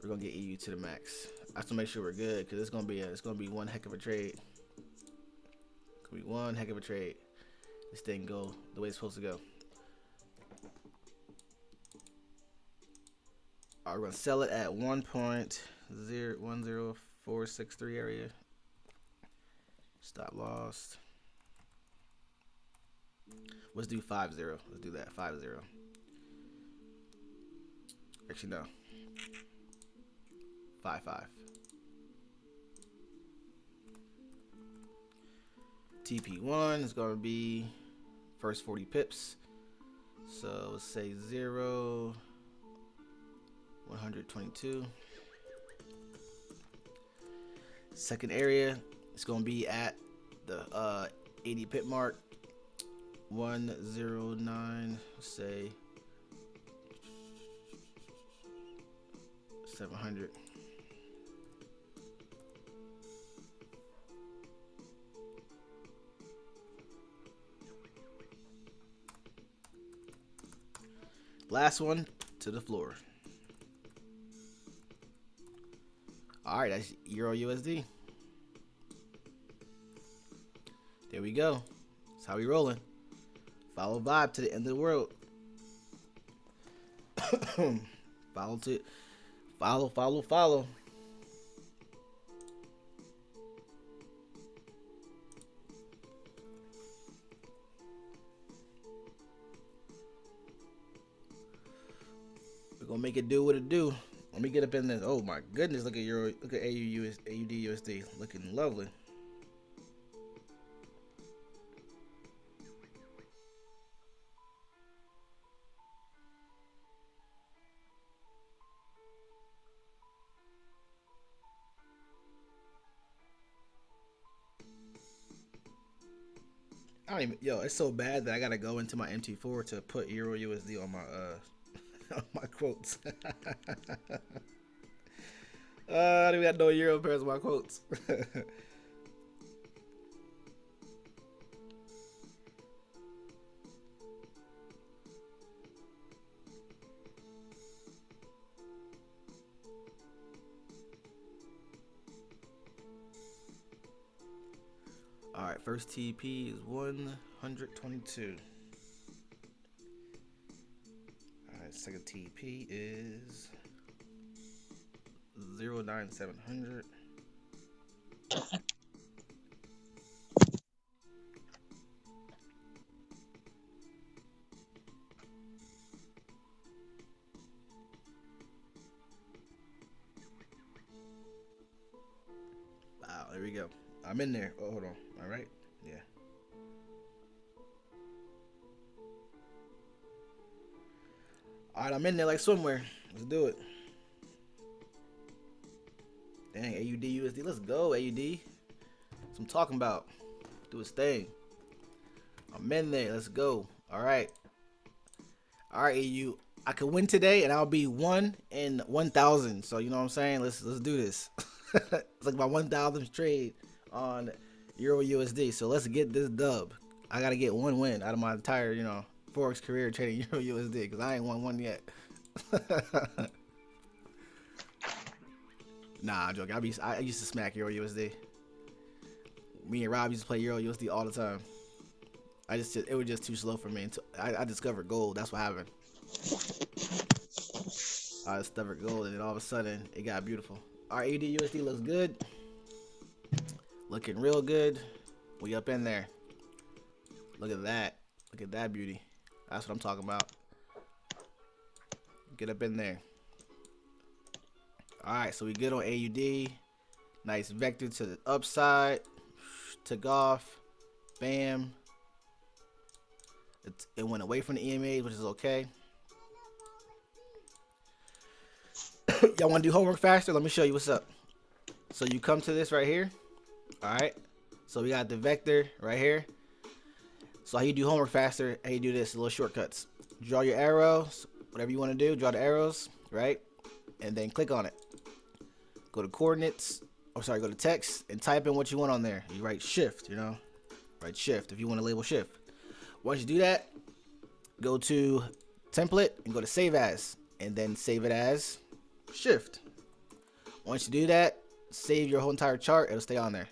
We're gonna get EU to the max. I have to make sure we're good because it's gonna be one heck of a trade. It's gonna be one heck of a trade. This thing go the way it's supposed to go. Alright, we're gonna sell it at 1.010463 area. Stop loss. Let's do 5-0. Let's do that. 5-0. Actually, no. 5-5. TP1 is going to be first 40 pips. So let's say 0, 122. Second area, it's going to be at the 80 pip mark. 109, say 700. Last one to the floor. All right, that's Euro USD. There we go. That's how we rolling. Follow vibe to the end of the world. Follow. We're gonna make it do what it do. Let me get up in this. Oh my goodness, look at look at AUD USD. Looking lovely. I don't even, it's so bad that I gotta go into my MT4 to put Euro USD on my on my quotes. I don't got no Euro pairs of my quotes. Alright, first TP is 122. Alright, second TP is 09700. Wow, there we go. I'm in there. Oh, hold on. All right. Yeah. All right, I'm in there like swimwear. Let's do it. Dang, AUD USD. Let's go, AUD. That's what I'm talking about. Do its thing. I'm in there. Let's go. All right. All right, AU. I could win today, and I'll be 1 in 1,000. So you know what I'm saying? Let's do this. It's like my 1,000th trade on Euro USD. So let's get this dub. I gotta get one win out of my entire, Forex career trading Euro USD because I ain't won one yet. Nah, I'm joking. I used to smack Euro USD. Me and Rob used to play Euro USD all the time. It was just too slow for me until I discovered gold. That's what happened. I discovered gold, and then all of a sudden it got beautiful. Our AUD USD looks good. Looking real good. We up in there. Look at that. Look at that beauty. That's what I'm talking about. Get up in there. Alright, so we good on AUD. Nice vector to the upside. Took off. Bam. It went away from the EMAs, which is okay. Y'all want to do homework faster? Let me show you what's up. So you come to this right here. All right. So we got the vector right here. So how you do homework faster, how you do this, little shortcuts. Draw your arrows, whatever you want to do, draw the arrows, right? And then click on it. Go to coordinates, go to text and type in what you want on there. You write shift, write shift if you want to label shift. Once you do that, go to template and go to save as, and then save it as shift. Once you do that, save your whole entire chart, it'll stay on there.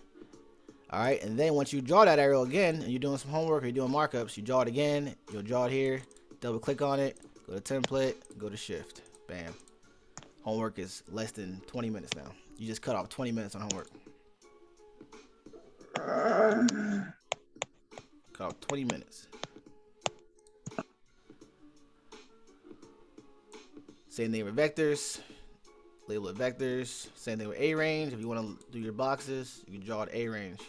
All right, and then once you draw that arrow again and you're doing some homework or you're doing markups, you draw it again, you'll draw it here, double click on it, go to template, go to shift, bam. Homework is less than 20 minutes now. You just cut off 20 minutes on homework. Cut off 20 minutes. Same thing with vectors. Label it vectors. Same thing with A range. If you want to do your boxes, you can draw it A range.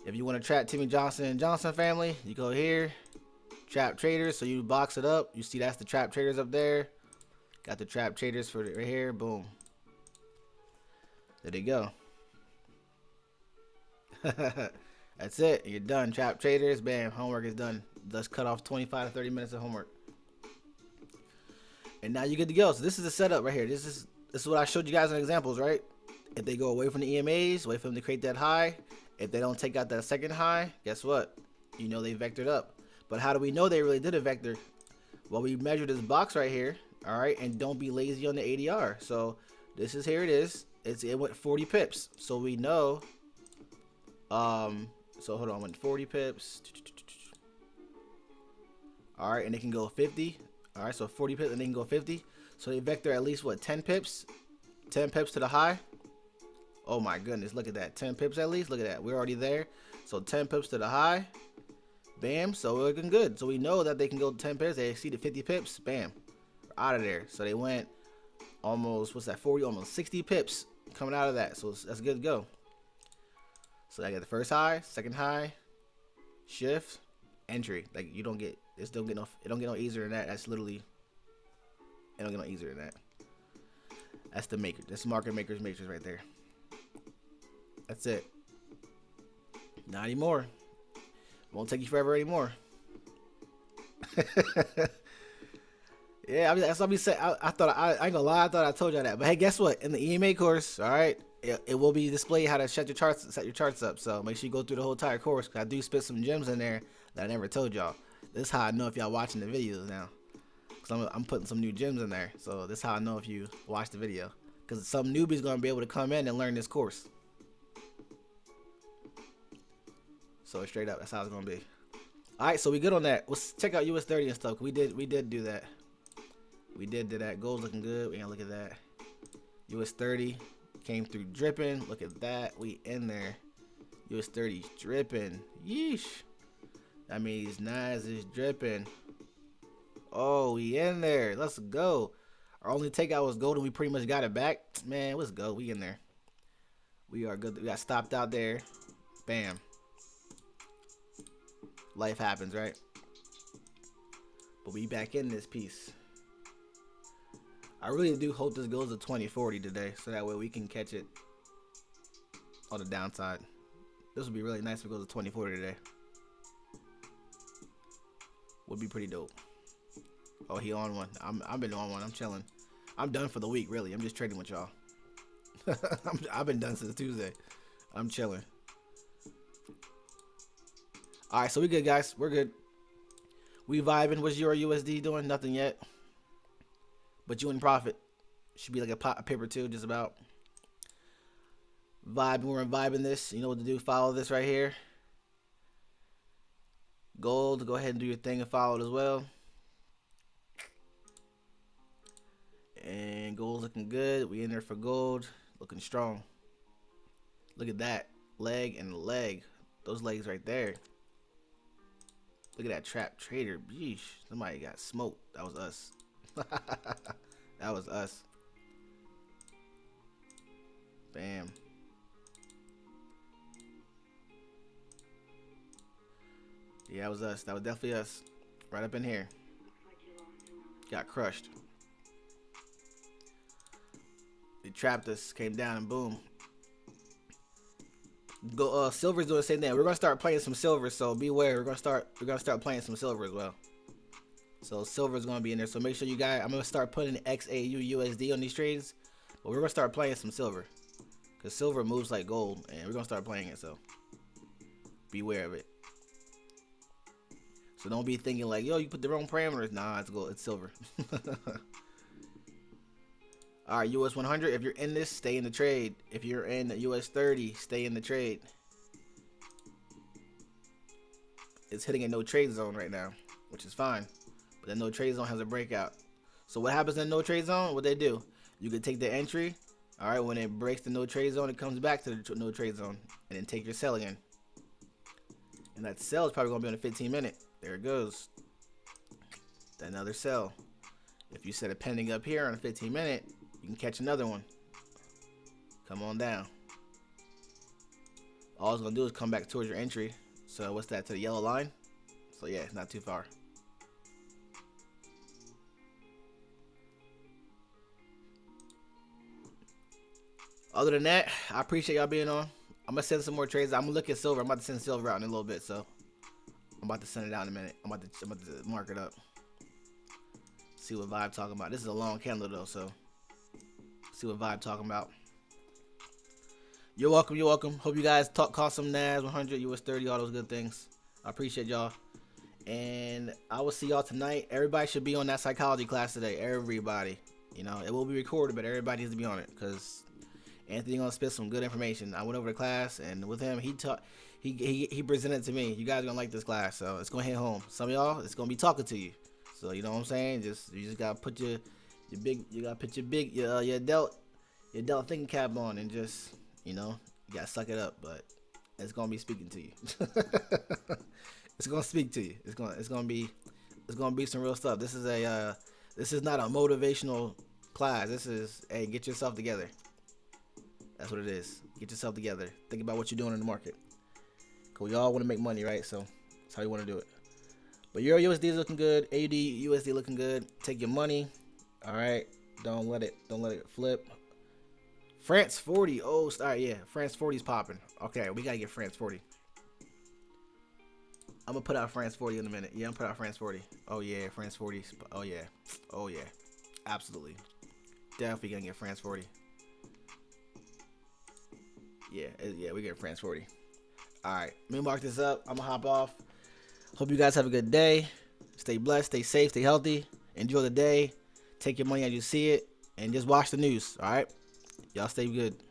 If you want to trap Timmy Johnson and Johnson family, you go here, trap traders. So you box it up. You see that's the trap traders up there. Got the trap traders for right here. Boom. There they go. That's it. You're done. Trap traders. Bam. Homework is done. Let's cut off 25 to 30 minutes of homework. And now you're good to go. So this is the setup right here. This is what I showed you guys in examples, right? If they go away from the EMAs, wait for them to create that high. If they don't take out that second high, guess what? You know they vectored up. But how do we know they really did a vector? Well, we measure this box right here, all right? And don't be lazy on the ADR. So this is, here it is. It went 40 pips. So we know, so hold on, went 40 pips. All right, and they can go 50. All right, so 40 pips and they can go 50. So they vector at least, what, 10 pips? 10 pips to the high. Oh my goodness, look at that. 10 pips at least. Look at that. We're already there. So 10 pips to the high. Bam. So we're looking good. So we know that they can go 10 pips. They exceeded 50 pips. Bam. We're out of there. So they went almost, what's that, 40, almost 60 pips coming out of that. So that's good to go. So I got the first high, second high, shift, entry. Like you don't get, it don't get no easier than that. That's literally, it don't get no easier than that. That's the maker. That's market maker's matrix right there. That's it. Not anymore. Won't take you forever anymore. Yeah, I mean, that's what we said. I thought I ain't gonna lie. I thought I told y'all that. But hey, guess what? In the EMA course, all right, it will be displayed how to set your charts up. So make sure you go through the whole entire course. Cause I do spit some gems in there that I never told y'all. This is how I know if y'all watching the videos now. Cause I'm putting some new gems in there. So this is how I know if you watch the video. Cause some newbie's gonna be able to come in and learn this course. So straight up, that's how it's gonna be. All right, so we good on that. Let's check out US 30 and stuff. We did do that. We did do that. Gold's looking good. We gonna look at that. US 30 came through dripping. Look at that. We in there. US 30's dripping. Yeesh. That means Nas is dripping. Oh, we in there. Let's go. Our only takeout was gold and we pretty much got it back. Man, let's go. We in there. We are good. We got stopped out there. Bam. Life happens, right? But we back in this piece. I really do hope this goes to 2040 today, so that way we can catch it on the downside. This would be really nice if it goes to 2040 today. Would be pretty dope. Oh, he on one. I've been on one. I'm chilling. I'm done for the week, really. I'm just trading with y'all. I've been done since Tuesday. I'm chilling. All right, so we good, guys. We're good. We vibing. What's your USD doing? Nothing yet. But you in profit. Should be like a paper too, just about. Vibing. We're vibing this. You know what to do. Follow this right here. Gold. Go ahead and do your thing and follow it as well. And gold's looking good. We in there for gold. Looking strong. Look at that. Leg and leg. Those legs right there. Look at that trap trader. Yeesh. Somebody got smoked. That was us. That was us. Bam. Yeah, that was us. That was definitely us. Right up in here. Got crushed. It trapped us, came down, and boom. Go. Silver's doing the same thing. We're gonna start playing some silver, so beware. We're gonna start playing some silver as well. So silver's gonna be in there. So make sure you guys. I'm gonna start putting XAU USD on these trades, but we're gonna start playing some silver, cause silver moves like gold, and we're gonna start playing it. So beware of it. So don't be thinking like, yo, you put the wrong parameters. Nah, it's gold. It's silver. All right, US 100. If you're in this, stay in the trade. If you're in the US 30, stay in the trade. It's hitting a no trade zone right now, which is fine. But the no trade zone has a breakout. So what happens in the no trade zone? What they do? You can take the entry. All right, when it breaks the no trade zone, it comes back to the no trade zone, and then take your sell again. And that sell is probably gonna be on a 15-minute. There it goes. Another sell. If you set a pending up here on a 15-minute, you can catch another one. Come on down. All it's gonna do is come back towards your entry. So what's that, to the yellow line? So yeah, it's not too far. Other than that, I appreciate y'all being on. I'm gonna send some more trades. I'm gonna look at silver. I'm about to send silver out in a little bit, so I'm about to send it out in a minute. I'm about to mark it up. See what Vibe talking about. This is a long candle though, so see what Vibe talking about. You're welcome. You're welcome. Hope you guys caught some NAS 100, US 30, all those good things. I appreciate y'all, and I will see y'all tonight. Everybody should be on that psychology class today. Everybody, you know, it will be recorded, but everybody needs to be on it because Anthony gonna spit some good information. I went over the class, and with him, he taught. He presented to me. You guys are gonna like this class, so it's gonna hit home. Some of y'all, it's gonna be talking to you. So you know what I'm saying? You just gotta put your adult thinking cap on, and just, you know, you gotta suck it up. But it's gonna be speaking to you. It's gonna speak to you. It's gonna be some real stuff. This is not a motivational class. This is, hey, get yourself together. That's what it is. Get yourself together. Think about what you're doing in the market. Cause we all want to make money, right? So that's how you want to do it. But Euro USD is looking good. AUD USD looking good. Take your money. All right. Don't let it flip. France 40. Oh, all right, yeah. France 40 is popping. Okay, we gotta get France 40. I'm gonna put out France 40 in a minute. Yeah, I'm gonna put out France 40. Oh yeah, France 40. Oh yeah. Oh yeah. Absolutely. Definitely gonna get France 40. Yeah, we get France 40. All right, let me mark this up. I'm gonna hop off. Hope you guys have a good day. Stay blessed, stay safe, stay healthy. Enjoy the day. Take your money as you see it, and just watch the news. All right, y'all stay good.